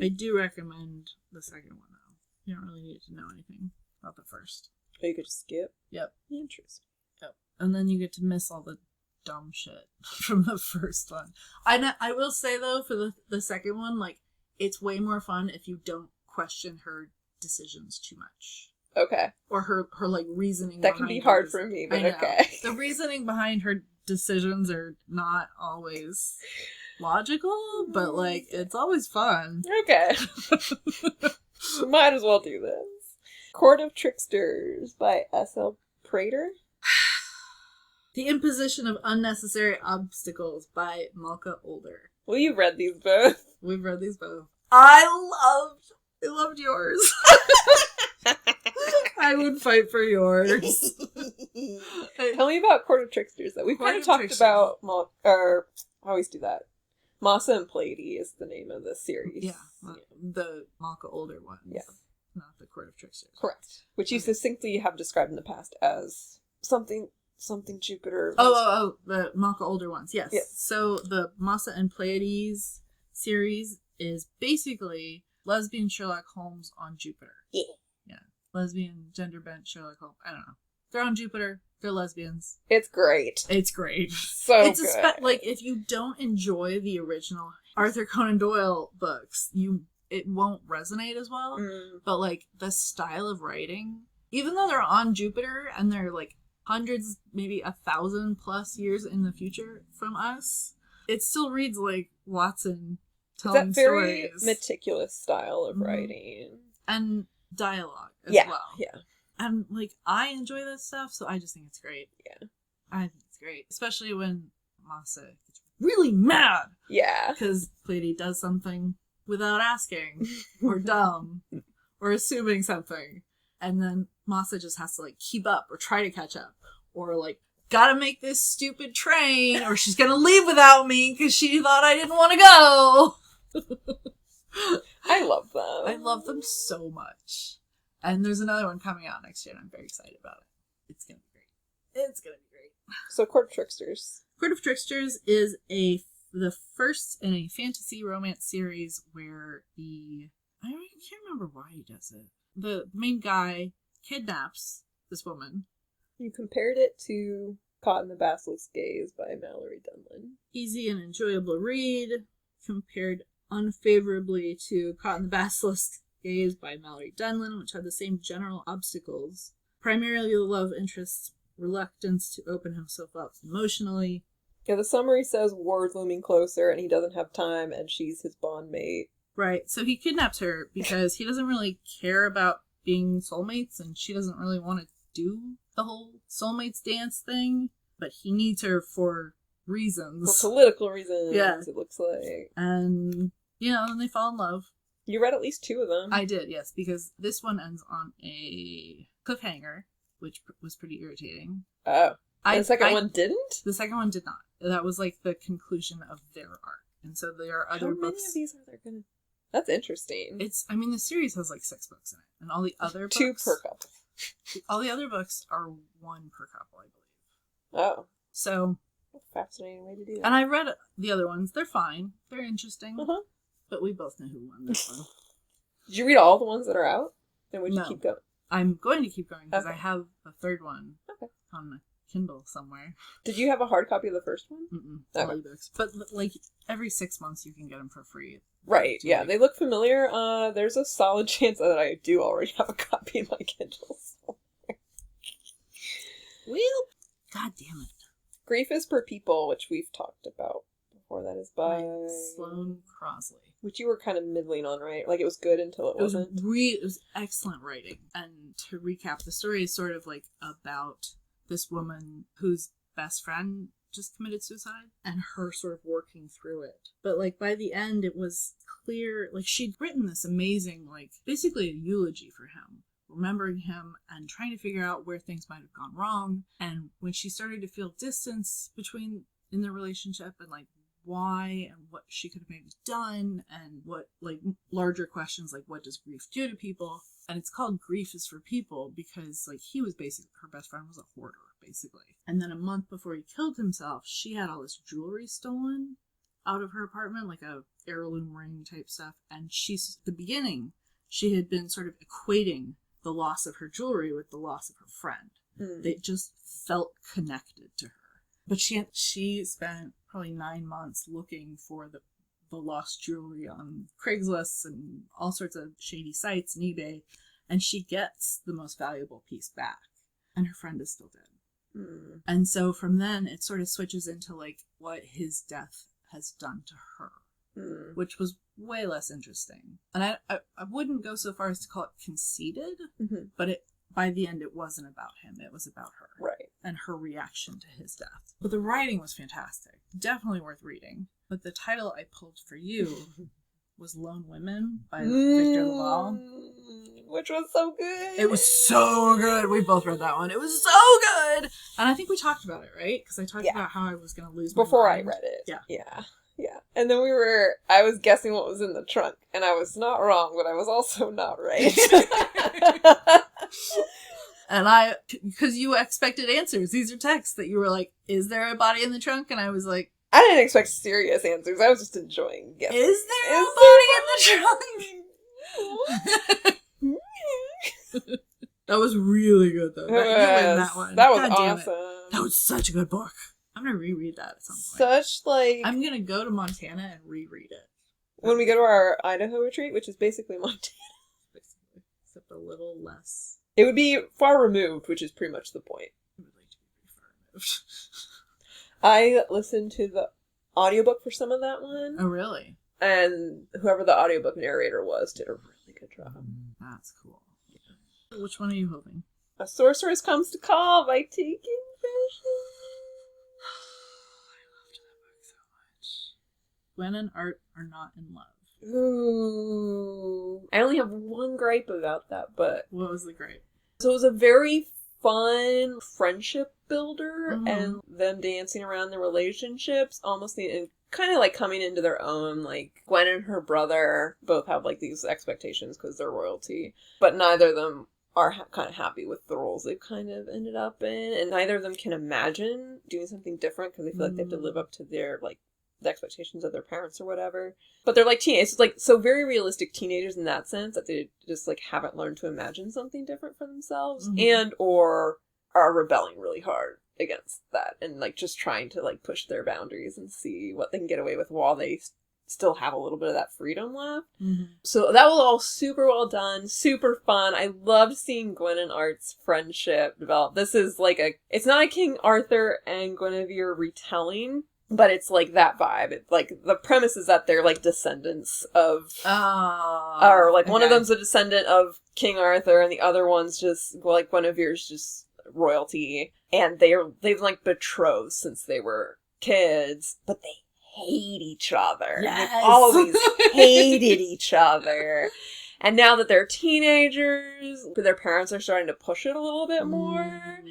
I do recommend the second one, though. You don't really need to know anything about the first. Oh, you could just skip. Yep. Interesting. Yep. And then you get to miss all the dumb shit from the first one. I will say, though, for the second one, like, it's way more fun if you don't question her decisions too much. Okay. Or her like, reasoning. That can be hard for me, but okay. The reasoning behind her decisions are not always logical, but, like, it's always fun. Okay. Might as well do this. Court of Tricksters by S.L. Prater. The Imposition of Unnecessary Obstacles by Malka Older. Well, you've read these both. We've read these both. I loved yours. I would fight for yours. Tell me about Court of Tricksters, though. We've Court kind of of talked Tricksters. about, I always do that. Massa and Pleiades is the name of the series. Yeah, the Malka Older ones. Yeah. Not the Court of Tricksters. Correct. Which you succinctly have described in the past as something Jupiter. Oh, the Malka Older ones, yes. Yes. So the Massa and Pleiades series is basically lesbian Sherlock Holmes on Jupiter. Yeah. Yeah. Lesbian, gender-bent Sherlock Holmes. I don't know. They're on Jupiter. They're lesbians. It's great. It's great. So It's good. like, if you don't enjoy the original Arthur Conan Doyle books, it won't resonate as well. Mm. But, like, the style of writing, even though they're on Jupiter and they're, like, hundreds, maybe 1,000 plus years in the future from us, it still reads like Watson It's telling that very stories. meticulous style of Mhm. writing. And dialogue as Yeah, well. yeah. And, like, I enjoy that stuff, so I just think it's great. Yeah. I think it's great. Especially when Massa gets really mad Yeah. because Pleiades does something without asking, or dumb, or assuming something. And then Massa just has to, like, keep up or try to catch up. Or, like, gotta make this stupid train, or she's gonna leave without me because she thought I didn't want to go. I love them. I love them so much. And there's another one coming out next year, and I'm very excited about it. It's gonna be great. It's gonna be great. So Court of Tricksters. Court of Tricksters is the first in a fantasy romance series where I can't remember why he does it. The main guy kidnaps this woman. You compared it to Caught in the Basilisk's Gaze by Mallory Dunlin. Easy and enjoyable read, compared unfavorably to Caught in the Basilisk's Gaze by Mallory Dunlin, which had the same general obstacles. Primarily the love interest's reluctance to open himself up emotionally. Yeah, the summary says war's looming closer and he doesn't have time and she's his bond mate. Right, so he kidnaps her because he doesn't really care about being soulmates, and she doesn't really want to do the whole soulmates dance thing, but he needs her for reasons. For political reasons, Yeah. it looks like. And, then they fall in love. You read at least 2 of them. I did, yes, because this one ends on a cliffhanger, which was pretty irritating. Oh. The second one didn't? The second one did not. That was like the conclusion of their arc. And so there are other How many books. of these are there gonna... That's interesting. The series has like 6 books in it. And all the other books... 2 per couple. All the other books are 1 per couple, I believe. Oh. So... Fascinating way to do that. And I read the other ones. They're fine. They're interesting. Uh-huh. But we both know who won this one. Did you read all the ones that are out? And would you No. keep going? I'm going to keep going because Okay. I have a third one Okay. on my Kindle somewhere. Did you have a hard copy of the first one? Mm-mm. Okay. All ebooks. But like every 6 months you can get them for free. Right, yeah. Like- They look familiar. There's a solid chance that I do already have a copy in my Kindle. Well, God damn it. Grief is Per People, which we've talked about before. That is by... Sloane Crosley. Which you were kind of middling on, right? Like, it was good until it wasn't. It was excellent writing. And to recap, the story is sort of like about this woman whose best friend just committed suicide, and her sort of working through it. But like by the end, it was clear, like she'd written this amazing, like basically a eulogy for him, remembering him and trying to figure out where things might have gone wrong. And when she started to feel distance in their relationship, and like why and what she could have maybe done, and what like larger questions like what does grief do to people. And it's called Grief is for People because like he was basically, her best friend was a hoarder basically. And then a month before he killed himself, she had all this jewelry stolen out of her apartment, like a heirloom ring type stuff. And she's, at the beginning, she had been sort of equating the loss of her jewelry with the loss of her friend. They just felt connected to her. But she spent probably 9 months looking for the lost jewelry on Craigslist and all sorts of shady sites and eBay, and she gets the most valuable piece back, and her friend is still dead. And so from then it sort of switches into like what his death has done to her, which was way less interesting. And I wouldn't go so far as to call it conceited, but by the end it wasn't about him, it was about her. Right. And her reaction to his death. But the writing was fantastic. Definitely worth reading. But the title I pulled for you was Lone Women by Victor Laval. Which was so good. It was so good. We both read that one. It was so good. And I think we talked about it, right? Because I talked about how I was going to lose my before mind. I read it. Yeah. Yeah. And then I was guessing what was in the trunk. And I was not wrong, but I was also not right. And because you expected answers. These are texts that you were like, is there a body in the trunk? And I was like, I didn't expect serious answers. I was just enjoying guessing. is there a body in the trunk? That was really good, though. You win that one. That was God damn it. awesome. That was such a good book. I'm going to reread that at some point. I'm going to go to Montana and reread it. When we go to our Idaho retreat, which is basically Montana. Basically. Except a little less. It would be far removed, which is pretty much the point. I would like to be pretty far removed. I listened to the audiobook for some of that one. Oh, really? And whoever the audiobook narrator was did a really good job. That's cool. Yeah. Which one are you holding? A Sorceress Comes to Call by T. Kingfisher. I loved that book so much. Gwen and Art are not in love. Ooh. I only have one gripe about that, but... What was the gripe? So it was a very fun friendship builder, and them dancing around their relationships, almost kind of like coming into their own. Like Gwen and her brother both have like these expectations because they're royalty, but neither of them are kind of happy with the roles they've kind of ended up in, and neither of them can imagine doing something different because they feel like they have to live up to their like the expectations of their parents or whatever. But they're like teenagers, like so very realistic teenagers in that sense, that they just like haven't learned to imagine something different for themselves, and or are rebelling really hard against that, and like just trying to like push their boundaries and see what they can get away with while they still have a little bit of that freedom left. So that was all super well done, super fun. I loved seeing Gwen and Art's friendship develop. This is like it's not a King Arthur and Guinevere retelling, but it's like that vibe. It's like the premise is that they're like descendants of, or like one of them's a descendant of King Arthur, and the other one's just like Guinevere's just royalty, and they've like betrothed since they were kids, but they hate each other. Yes. They've always hated each other. And now that they're teenagers, their parents are starting to push it a little bit more,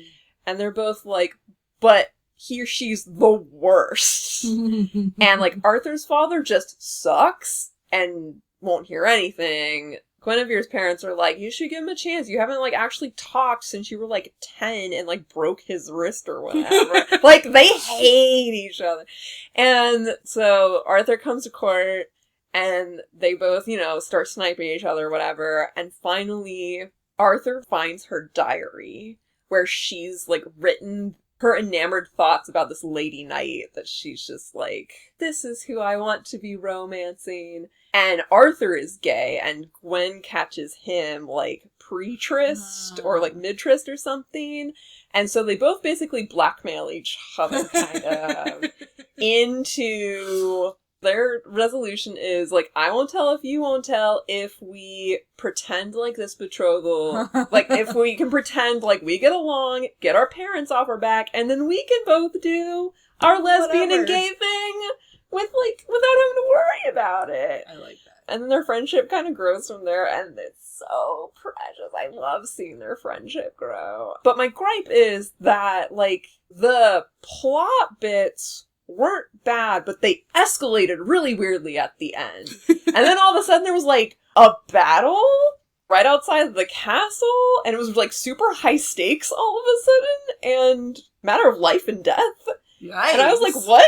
and they're both like, but she's the worst. And like Arthur's father just sucks and won't hear anything. Guinevere's parents are like, you should give him a chance. You haven't like actually talked since you were like 10 and like broke his wrist or whatever. Like they hate each other. And so Arthur comes to court and they both, start sniping each other or whatever. And finally Arthur finds her diary where she's like written her enamored thoughts about this lady knight that she's just like, this is who I want to be romancing. And Arthur is gay, and Gwen catches him like pre-tryst or like mid-tryst or something. And so they both basically blackmail each other kind of into... Their resolution is, like, I won't tell if you won't tell if we pretend like this betrothal, like, if we can pretend like we get along, get our parents off our back, and then we can both do our lesbian Whatever. and gay thing without having to worry about it. I like that. And then their friendship kind of grows from there, and it's so precious. I love seeing their friendship grow. But my gripe is that, like, the plot bits weren't bad, but they escalated really weirdly at the end. And then all of a sudden there was, like, a battle right outside the castle, and it was, like, super high stakes all of a sudden, and matter of life and death. Yikes. And I was like, what?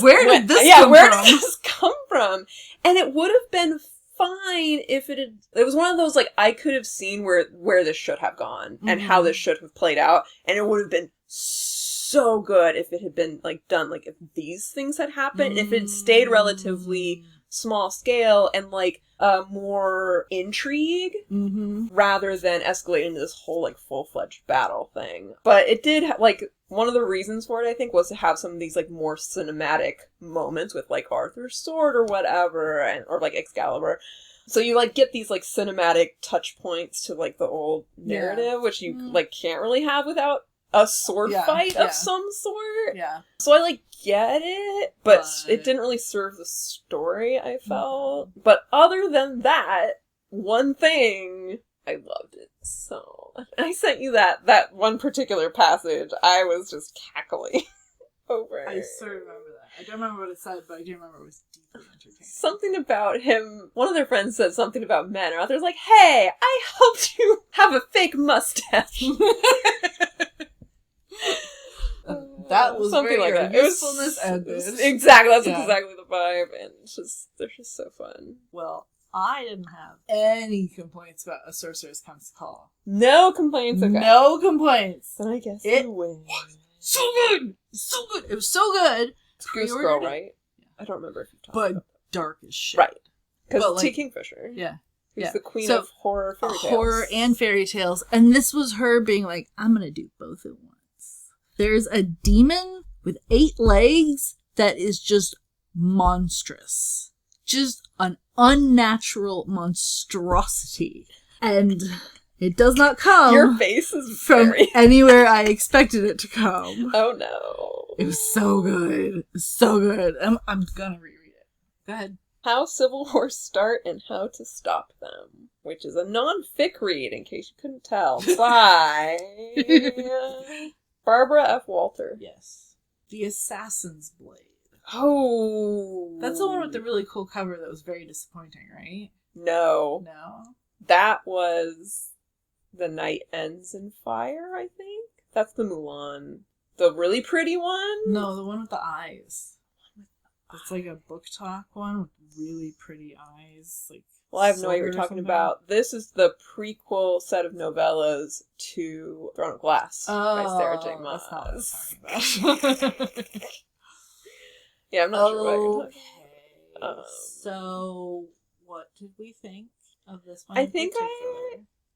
Where did this come where from? did this come from? And it would have been fine if it was one of those, like, I could have seen where this should have gone and how this should have played out, and it would have been so good if it had been, like, done, like, if these things had happened, if it had stayed relatively small scale and, like, more intrigue rather than escalating into this whole, like, full-fledged battle thing. But it did, like, one of the reasons for it, I think, was to have some of these, like, more cinematic moments with, like, Arthur's sword or whatever, or, like, Excalibur. So you, like, get these, like, cinematic touch points to, like, the old narrative, which you, like, can't really have without a sword fight of some sort. Yeah. So I, like, get it, but it didn't really serve the story, I felt. But other than that, one thing, I loved it so much. I sent you that one particular passage. I was just cackling over it. I sort of remember that. I don't remember what it said, but I do remember it was deeply entertaining. Something about him, one of their friends said something about men, and Arthur's like, hey, I helped you have a fake mustache. That was something where like your that. usefulness ended. Exactly, that's Yeah. exactly the vibe, and they're just so fun. Well, I didn't have any complaints about A Sorceress Comes to Call. No complaints, okay. No complaints. Then I guess It you win. So good! So good! It was so good. Goose Girl, right? I don't remember if you talked But about dark as shit. that. Right. Because But, T. like, Kingfisher. Yeah. Who's Yeah. the queen So, of horror fairy tales. Horror and fairy tales. And this was her being like, I'm gonna do both at once. There's a demon with 8 legs that is just monstrous. Just an unnatural monstrosity. And it does not come Your face is from very... anywhere I expected it to come. Oh no. It was so good. So good. I'm gonna reread it. Go ahead. How Civil Wars Start and How to Stop Them, which is a non-fic read, in case you couldn't tell, by Barbara F. Walter. Yes. The Assassin's Blade. Oh. That's the one with the really cool cover that was very disappointing, right? No. No? That was The Night Ends in Fire, I think? That's the Mulan. The really pretty one? No, the one with the eyes. It's like a book talk one with really pretty eyes. Like, Well, I have no idea what you're silver or talking something. about. This is the prequel set of novellas to Throne of Glass by Sarah J. Maas. That's not what I was talking about. Yeah, I'm not sure what you're talking Okay. about. So, what did we think of this one? I think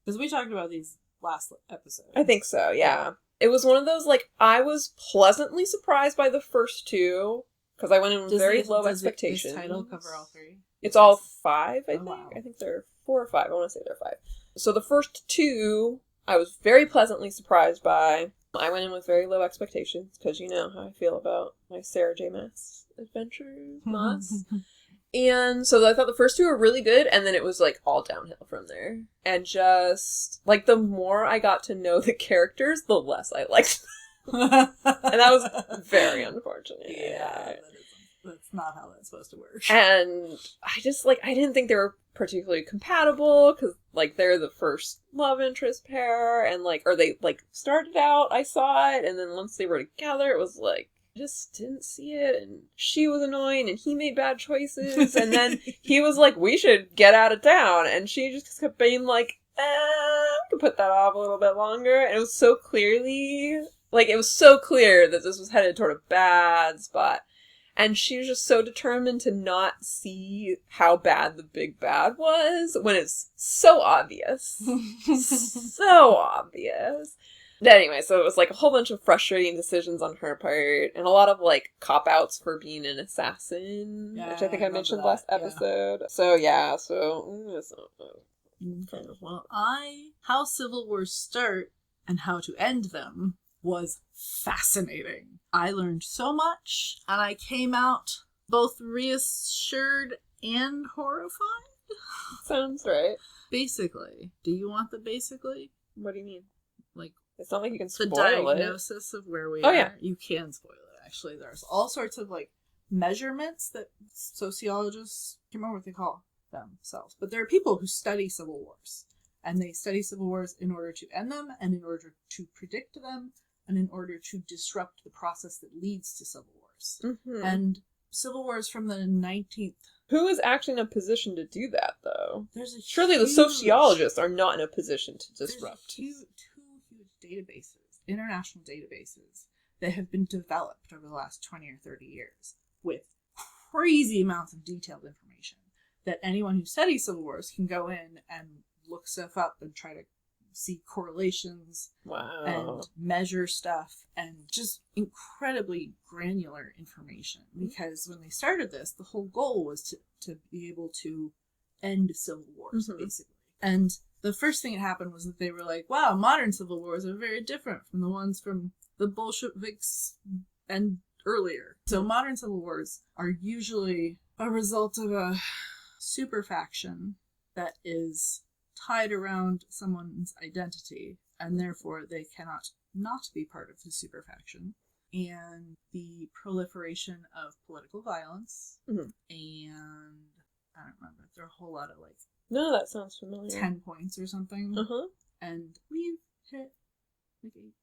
because we talked about these last episode. I think so, yeah. It was one of those, like, I was pleasantly surprised by the first two, because I went in with very low expectations. Does this title cover all 3? It's all 5, I Oh, think. wow. I think they're 4 or 5. I want to say they're 5. So the first 2, I was very pleasantly surprised by. I went in with very low expectations, because you know how I feel about my Sarah J. Maas adventures. And so I thought the first 2 were really good, and then it was, like, all downhill from there. And just, like, the more I got to know the characters, the less I liked them. And that was very unfortunate. Yeah, that's not how that's supposed to work. And I just, like, I didn't think they were particularly compatible, because, like, they're the first love interest pair, and, like, or they, like, started out, I saw it, and then once they were together, it was, like, I just didn't see it, and she was annoying, and he made bad choices, and then he was like, we should get out of town, and she just kept being like, we could put that off a little bit longer, and it was so clearly, like, it was so clear that this was headed toward a bad spot, and she was just so determined to not see how bad the big bad was, when it's so obvious. So obvious. Anyway, so it was, like, a whole bunch of frustrating decisions on her part, and a lot of, like, cop-outs for being an assassin, which I think I mentioned last episode. So, yeah, it's not Well, How Civil Wars Start and How to End Them was fascinating. I learned so much, and I came out both reassured and horrified. Sounds right. Basically. Do you want the basically? What do you mean? Like, It's not like you can the spoil it. diagnosis of where we Oh, are? yeah. You can spoil it, actually. There's all sorts of, like, measurements that sociologists, I can't remember what they call themselves, but there are people who study civil wars, and they study civil wars in order to end them, and in order to predict them, and in order to disrupt the process that leads to civil wars. Mm-hmm. And civil wars from the 19th. Who is actually in a position to do that, though? There's a Surely the sociologists are not in a position to disrupt. There's two huge databases, international databases, that have been developed over the last 20 or 30 years with crazy amounts of detailed information that anyone who studies civil wars can go in and look stuff up and try to see correlations Wow. and measure stuff, and just incredibly granular information. Because when they started this, the whole goal was to be able to end civil wars, basically. And the first thing that happened was that they were like, wow, modern civil wars are very different from the ones from the Bolsheviks and earlier. So modern civil wars are usually a result of a super faction that is tied around someone's identity, and therefore they cannot not be part of the super faction, and the proliferation of political violence, and I don't remember, there are a whole lot of, like, No, that sounds familiar. 10 points or something, and we've hit like 8.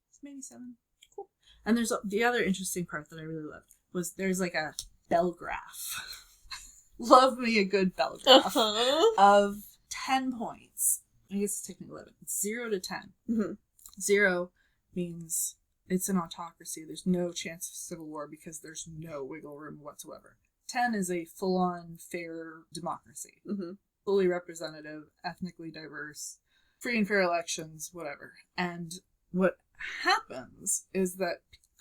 It's maybe 7. Cool. And there's the other interesting part that I really loved was there's like a bell graph. Love me a good bell graph of 10 points. I guess it's technically 11. It's 0 to 10. 0 means it's an autocracy. There's no chance of civil war because there's no wiggle room whatsoever. 10 is a full-on fair democracy. Fully representative, ethnically diverse, free and fair elections, whatever. And what happens is that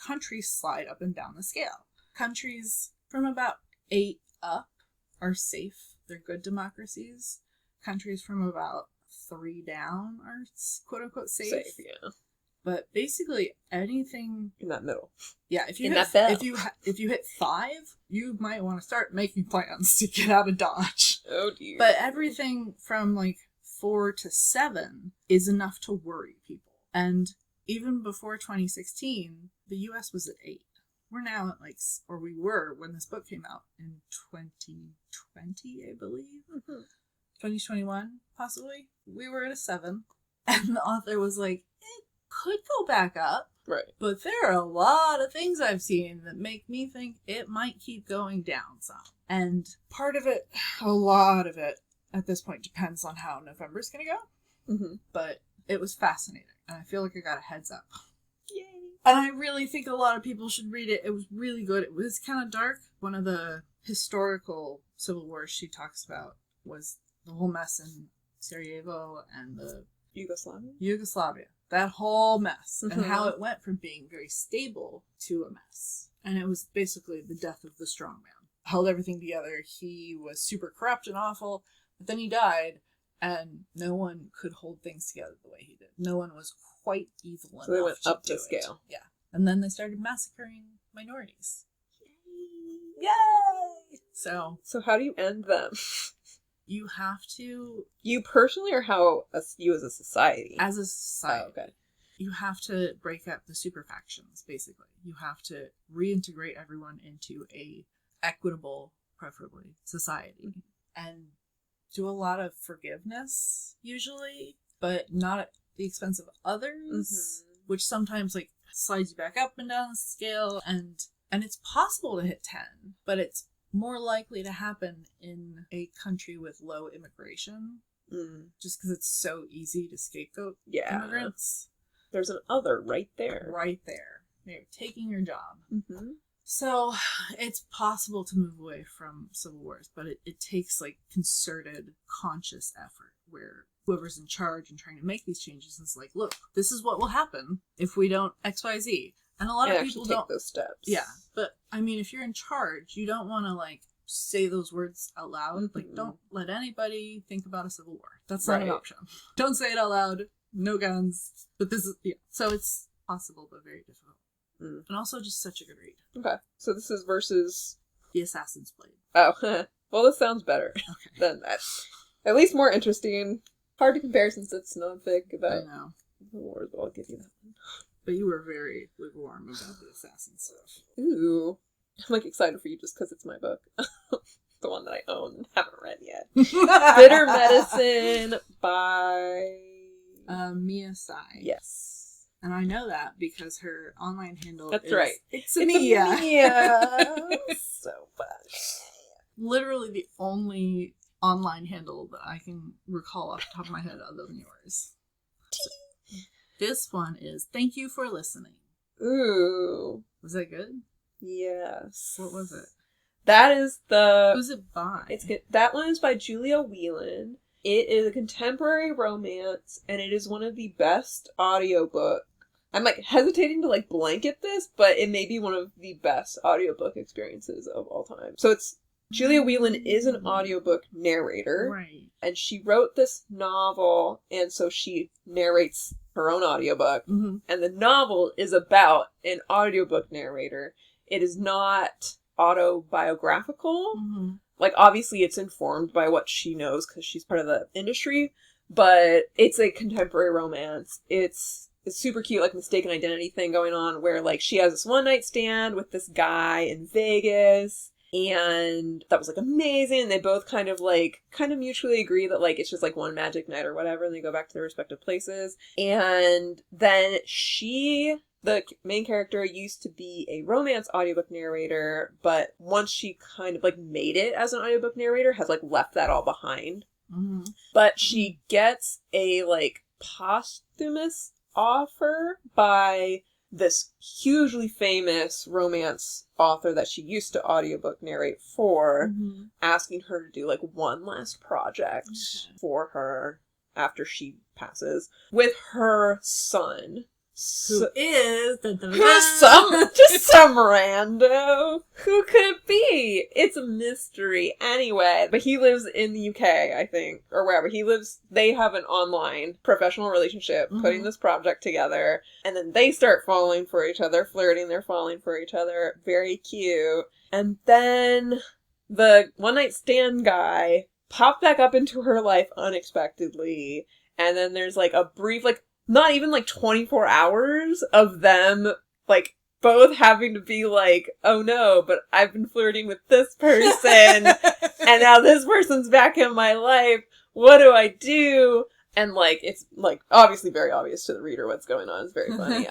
countries slide up and down the scale. Countries from about 8 up are safe. They're good democracies. Countries from about 3 down are quote-unquote safe. Safe, yeah. But basically anything In that middle. Yeah, if you In hit, that bell. if you hit 5, you might want to start making plans to get out of Dodge. Oh dear. But everything from like 4 to 7 is enough to worry people. And even before 2016, the US was at 8. We're now at like, or we were when this book came out in 2020, I believe. 2021, possibly. We were at a 7. And the author was like, it could go back up. Right. But there are a lot of things I've seen that make me think it might keep going down some. And part of it, a lot of it, at this point depends on how November's going to go. But it was fascinating. And I feel like I got a heads up. Yay. And I really think a lot of people should read it. It was really good. It was kind of dark. One of the historical civil wars she talks about was the whole mess in Sarajevo and the Yugoslavia. That whole mess. And how it went from being very stable to a mess. And it was basically the death of the strong man. Held everything together. He was super corrupt and awful, but then he died, and no one could hold things together the way he did. No one was quite evil enough. So they went up to the scale. Yeah. And then they started massacring minorities. Yay! So how do you end them? you have to... You personally, or you as a society? As a society. Oh, okay. You have to break up the super factions, basically. You have to reintegrate everyone into a equitable, preferably, society. And do a lot of forgiveness, usually, but not at the expense of others, which sometimes, like, slides you back up and down the scale, and it's possible to hit 10, but it's more likely to happen in a country with low immigration, just because it's so easy to scapegoat immigrants. There's an other right there. Right there. They're taking your job. So it's possible to move away from civil wars, but it takes like concerted, conscious effort where whoever's in charge and trying to make these changes is like, look, this is what will happen if we don't XYZ. And a lot of people don't take those steps. Yeah. But I mean, if you're in charge, you don't want to like say those words out loud. Like, don't let anybody think about a civil war. That's not an option. Don't say it out loud. no guns. But this is, yeah. So it's possible, but very difficult. Mm. And also just such a good read. Okay. So this is versus... The Assassin's Blade. Oh, well, this sounds better Okay. than that. At least more interesting. Hard to compare since it's non-fic I about know. the wars, but I'll give you that one. But you were very lukewarm about the assassin stuff. Ooh. I'm, like, excited for you just because it's my book. The one that I own and haven't read yet. Bitter Medicine by... Mia Sai. Yes. And I know that because her online handle That's is... right. It's Mia. So fun. Literally the only online handle that I can recall off the top of my head other than yours. So, this one is Thank You for Listening. Ooh. Was that good? Yes. What was it? That is the... Who's it by? It's good. That one is by Julia Whelan. It is a contemporary romance, and it is one of the best audiobooks. I'm, like, hesitating to, like, blanket this, but it may be one of the best audiobook experiences of all time. So it's... Julia Whelan is an audiobook narrator. Right. And she wrote this novel, and so she narrates her own audiobook. Mm-hmm. And the novel is about an audiobook narrator. It is not autobiographical. Mm-hmm. Like, obviously it's informed by what she knows because she's part of the industry, but it's a contemporary romance. It's super cute, like, mistaken identity thing going on where, like, she has this one night stand with this guy in Vegas, and that was, like, amazing. They both kind of mutually agree that, like, it's just, like, one magic night or whatever, and they go back to their respective places. And then the main character, used to be a romance audiobook narrator, but once she kind of, like, made it as an audiobook narrator, has, like, left that all behind. Mm-hmm. But she gets a, like, posthumous offer by this hugely famous romance author that she used to audiobook narrate for, Mm-hmm. asking her to do, like, one last project for her after she passes with her son. Who is... Who's some rando? Who could it be? It's a mystery. Anyway, but he lives in the UK, I think, or wherever he lives. They have an online professional relationship, putting this project together, and then they start falling for each other, flirting. They're falling for each other. Very cute. And then the one night stand guy popped back up into her life unexpectedly, and then there's, like, a brief, like, not even, like, 24 hours of them, like, both having to be like, oh no, but I've been flirting with this person, and now this person's back in my life. What do I do? And, like, it's, like, obviously very obvious to the reader what's going on. It's very funny.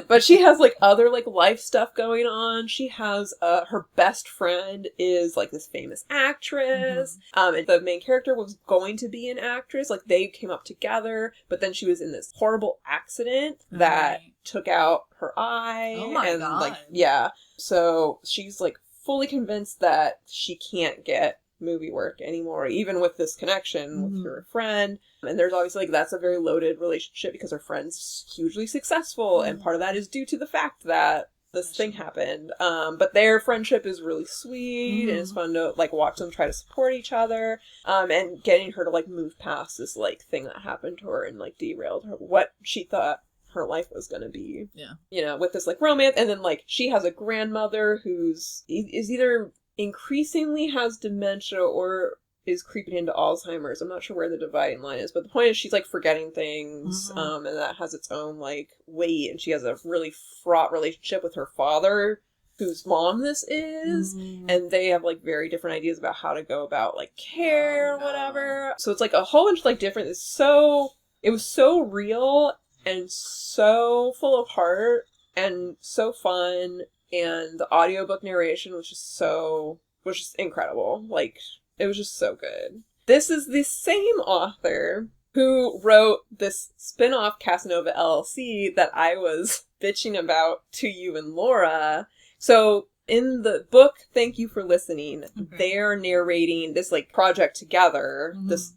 But she has, like, other, like, life stuff going on. She has, her best friend is, like, this famous actress. And the main character was going to be an actress. Like, they came up together, but then she was in this horrible accident that took out her eye. Oh my God. Like, yeah. So she's, like, fully convinced that she can't get movie work anymore, even with this connection with her friend. And there's obviously, like, that's a very loaded relationship because her friend's hugely successful, and part of that is due to the fact that this thing happened. But their friendship is really sweet, and it's fun to, like, watch them try to support each other, and getting her to, like, move past this, like, thing that happened to her and, like, derailed her, what she thought her life was gonna be. Yeah. You know, with this, like, romance. And then, like, she has a grandmother who's is either increasingly has dementia or is creeping into Alzheimer's. I'm not sure where the dividing line is, but the point is she's, like, forgetting things, and that has its own, like, weight, and she has a really fraught relationship with her father, whose mom this is, and they have, like, very different ideas about how to go about, like, care or whatever. So it's, like, a whole bunch of, like, different, it was so real, and so full of heart, and so fun, and the audiobook narration was just incredible. Like, it was just so good. This is the same author who wrote this spin-off Casanova LLC that I was bitching about to you and Laura. So in the book, Thank You for Listening, they're narrating this, like, project together,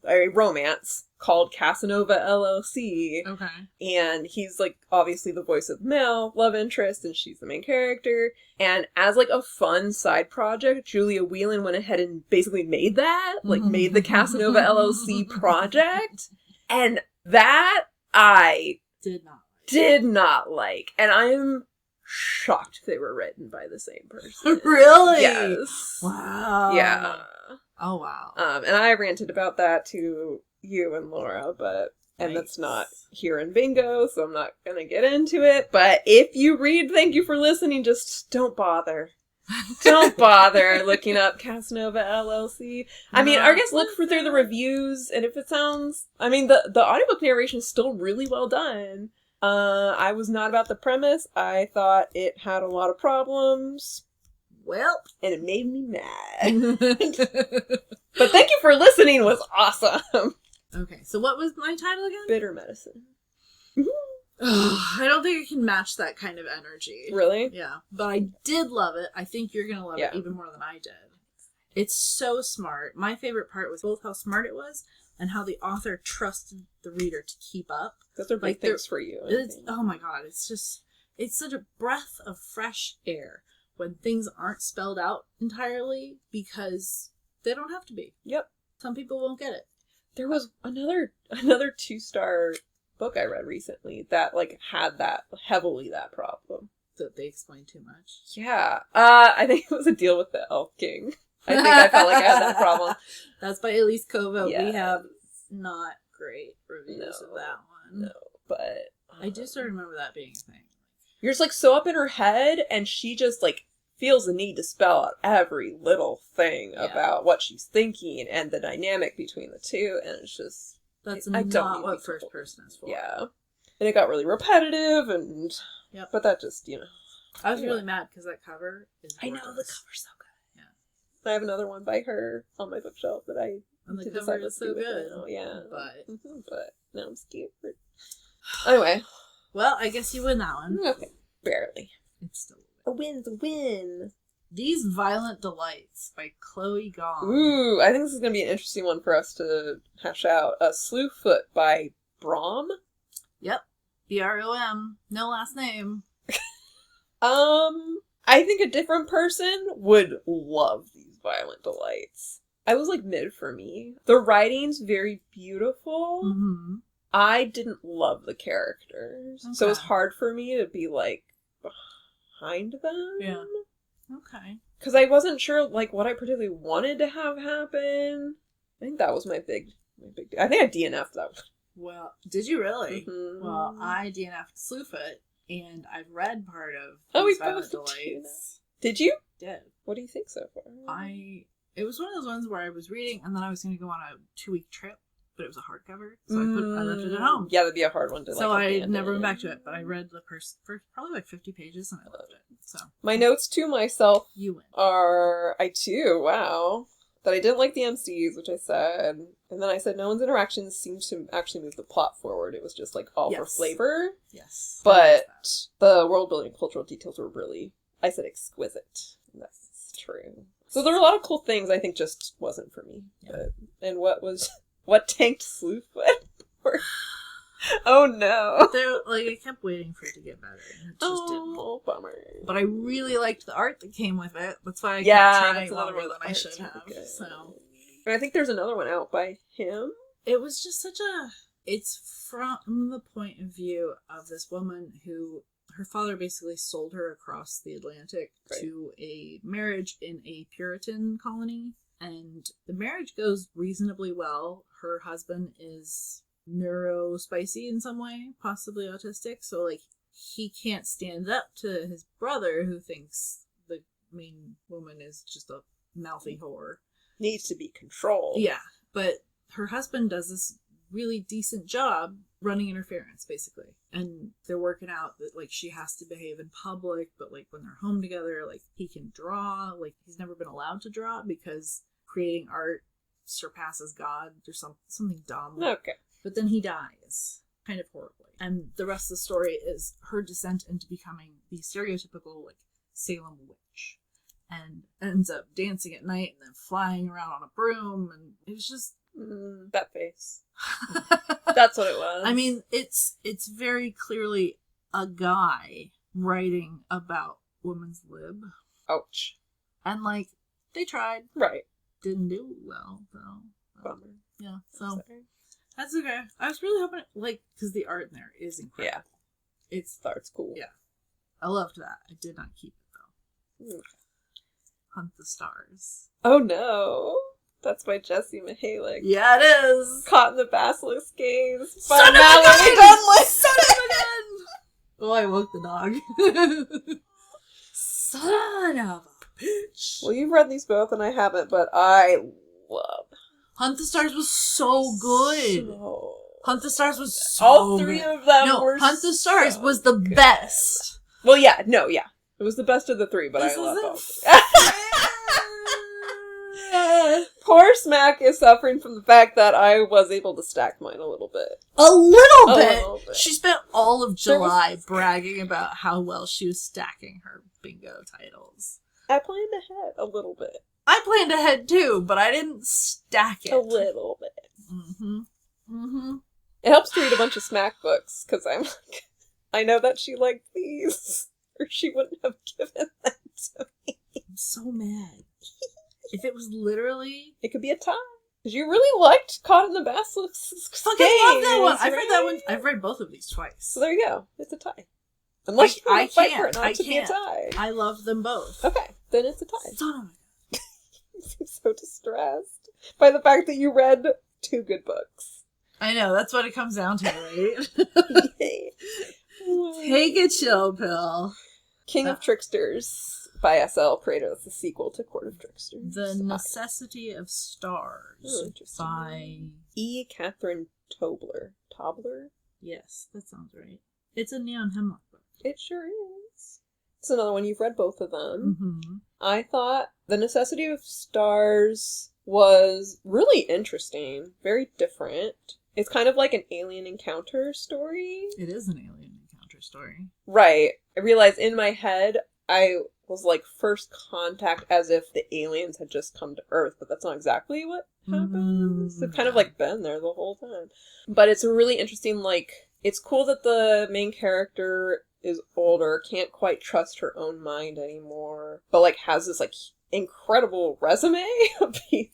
a romance called Casanova LLC. Okay. And he's, like, obviously the voice of the male love interest, and she's the main character. And as, like, a fun side project, Julia Whelan went ahead and basically made that, like, made the Casanova LLC project. And that I Did not. like. And I'm shocked they were written by the same person. Really? Yes. Wow. Yeah. Oh, wow. And I ranted about that to you and Laura, and that's not here in bingo, so I'm not gonna get into it. But if you read Thank You for Listening, just don't bother. Don't bother looking up Casanova LLC. I mean, I guess look through the reviews, and if it sounds... I mean, the audiobook narration is still really well done. I was not about the premise. I thought it had a lot of problems. Well. And it made me mad. But Thank You for Listening was awesome. Okay, so what was my title again? Bitter Medicine. I don't think I can match that kind of energy. Really? Yeah, but I did love it. I think you're going to love Yeah. it even more than I did. It's so smart. My favorite part was both how smart it was and how the author trusted the reader to keep up. Those are big Like, things for you. Oh my god, it's such a breath of fresh air when things aren't spelled out entirely because they don't have to be. Yep. Some people won't get it. There was another 2-star book I read recently that had that problem. That they explain too much. Yeah. I think it was a deal with the Elf King. I think I felt like I had that problem. That's by Elise Kova. Yes. We have not great reviews of that one. No, but I do sort of remember that being a thing. you're just so up in her head, and she just feels the need to spell out every little thing about what she's thinking and the dynamic between the two, and it's just... That's I don't not need what to first be person is for. Yeah. And it got really repetitive, and... Yep. But that just, I was really mad because that cover is I gorgeous. know, the cover's so good. Yeah. I have another one by her on my bookshelf that I... And the to cover decide what is to do so with good. now. Yeah. But now I'm scared. Anyway. well, I guess you win that one. Okay. Barely. It's still A win's a win. These Violent Delights by Chloe Gong. Ooh, I think this is going to be an interesting one for us to hash out. Slewfoot by Brom. Yep. BROM. No last name. I think a different person would love these Violent Delights. I was mid for me. The writing's very beautiful. Mm-hmm. I didn't love the characters. So it was hard for me to be behind them. Yeah. Okay. Because I wasn't sure what I particularly wanted to have happen. I think that was my big deal. I think I DNF'd that one. Well, did you really? Mm-hmm. Well, I DNF'd Slewfoot, and I've read part of we these Violent both Delights. Did you? Did. What do you think so far? It was one of those ones where I was reading, and then I was going to go on a 2-week trip, but it was a hardcover, so I left it at home. Yeah, that'd be a hard one to So I abandon. never went back to it, but I read the first probably 50 pages, and I loved it. So my notes to myself you win. are that I didn't like the MCs, which I said, and then I said no one's interactions seemed to actually move the plot forward. It was just all for flavor. Yes, but the world building and cultural details were really, I said, exquisite. That's true. So there were a lot of cool things. I think just wasn't for me. Yeah. And what tanked Slewfoot? Oh no! I kept waiting for it to get better, and it just didn't. Oh, bummer. But I really liked the art that came with it. That's why I kept that's trying another longer one than I should have. Okay. So And I think there's another one out by him. it was just it's from the point of view of this woman who her father basically sold her across the Atlantic to a marriage in a Puritan colony, and the marriage goes reasonably well. Her husband is neurospicy in some way, possibly autistic, so he can't stand up to his brother who thinks the main woman is just a mouthy whore. Needs to be controlled. Yeah, but her husband does this really decent job running interference, basically. And they're working out that, she has to behave in public, but, when they're home together, he can draw. He's never been allowed to draw because creating art surpasses God or something dumb. Okay. But then he dies, kind of horribly. And the rest of the story is her descent into becoming the stereotypical, Salem witch. And ends up dancing at night and then flying around on a broom, and it was just... that face. That's what it was. I mean, it's very clearly a guy writing about women's lib. Ouch. And, they tried. Right. Didn't do well, though. Bummer. Yeah, so... That's okay. I was really hoping, because the art in there is incredible. Yeah. The art's cool. Yeah. I loved that. I did not keep it, though. Hunt the Stars. Oh, no. That's by Jesse Mihalik. Yeah, it is. Caught in the Basilisk Gaze. Son of a gun! Son of a gun! Oh, I woke the dog. Son of a bitch. Well, you've read these both, and I haven't, but I love Hunt the Stars was so good. Hunt the Stars was so all three good. of them No, were Hunt the Stars so was the good. best. Well, yeah. It was the best of the three, but This I love isn't both. Poor Smack is suffering from the fact that I was able to stack mine a little bit. A little bit. little bit. She spent all of July bragging about how well she was stacking her bingo titles. I planned ahead a little bit. I planned ahead too, but I didn't stack it. A little bit. Mm-hmm. Mm-hmm. It helps to read a bunch of Smack books, because I'm like, I know that she liked these, or she wouldn't have given them to me. I'm so mad. If it was literally... It could be a tie. Because you really liked Caught in the Basilisk Fucking love that one. Gaze, I've read that right? one. I've read both of these twice. So there you go. It's a tie. Unless you want to fight for it not to be a tie. I love them both. Okay, then it's a tie. Son of a... You seem so distressed by the fact that you read two good books. I know, that's what it comes down to, right? Yay. Take a chill pill. King of Tricksters by S.L. Prater. That's the sequel to Court of Tricksters. The Necessity of Stars interesting. by... E. Catherine Tobler. Tobler? Yes, that sounds right. It's a Neon Hemlock book. It sure is. It's another one. You've read both of them. Mm-hmm. I thought The Necessity of Stars was really interesting. Very different. It's kind of like an alien encounter story. It is an alien encounter story. Right. I realized in my head, I was like first contact as if the aliens had just come to Earth, but that's not exactly what happens. They've kind of like been there the whole time. But it's a really interesting, it's cool that the main character is older, can't quite trust her own mind anymore, but has this incredible resume of being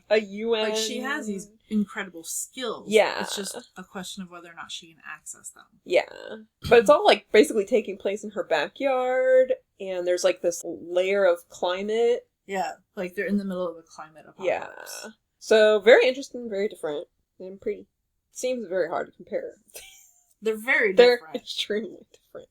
a UN. She has these incredible skills. Yeah. It's just a question of whether or not she can access them. Yeah. But it's all basically taking place in her backyard, and there's this layer of climate. Yeah. They're in the middle of a climate apocalypse. Yeah. So very interesting, very different, and pretty. Seems very hard to compare. They're very They're different. extremely different.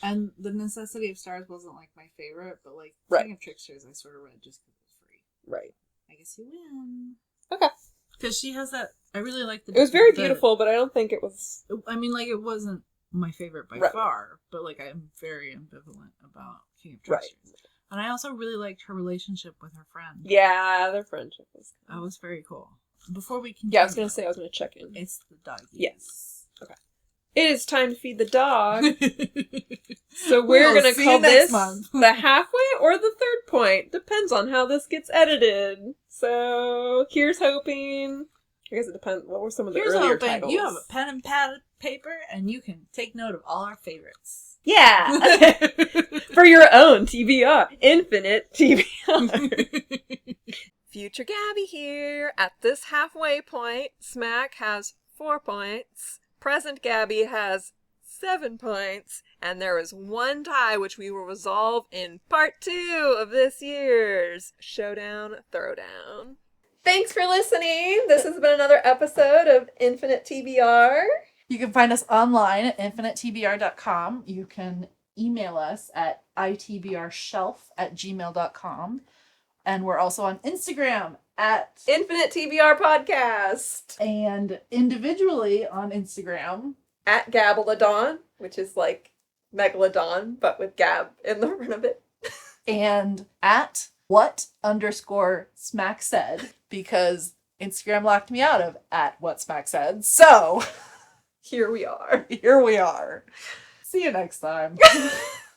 And The Necessity of Stars wasn't my favorite, but Right. King of Tricksters I sort of read just because it was free. Right. I guess you win. Okay. Because she has that, I really like the... It was very beautiful, but I don't think it was... I mean, it wasn't my favorite by Right. far, but I'm very ambivalent about King of Right. Tricksters. And I also really liked her relationship with her friend. Yeah, their friendship was... That was very cool. Before we continue... Yeah, I was going to say I was going to check in. It's the doggies. Yes. Okay. It is time to feed the dog. So we're We'll going to see call you next this month. the halfway or the third point. Depends on how this gets edited. So here's hoping. I guess it depends. What were some of the Here's earlier hoping titles? you have a pen and pad paper and you can take note of all our favorites. Yeah. For your own TBR. Infinite TBR. Future Gabi here. At this halfway point, Smack has 4 points. Present Gabi has 7 points. And there is one tie which we will resolve in part 2 of this year's Showdown Throwdown. Thanks for listening. This has been another episode of Infinite TBR. You can find us online at infiniteTBR.com. You can email us at itbrshelf@gmail.com. And we're also on Instagram at Infinite TBR Podcast. and individually on Instagram. At Gabalodon, which is like Megalodon, but with Gab in the front of it. And at what_Smack said, because Instagram locked me out of at what Smack said. So Here we are. here we are. See you next time.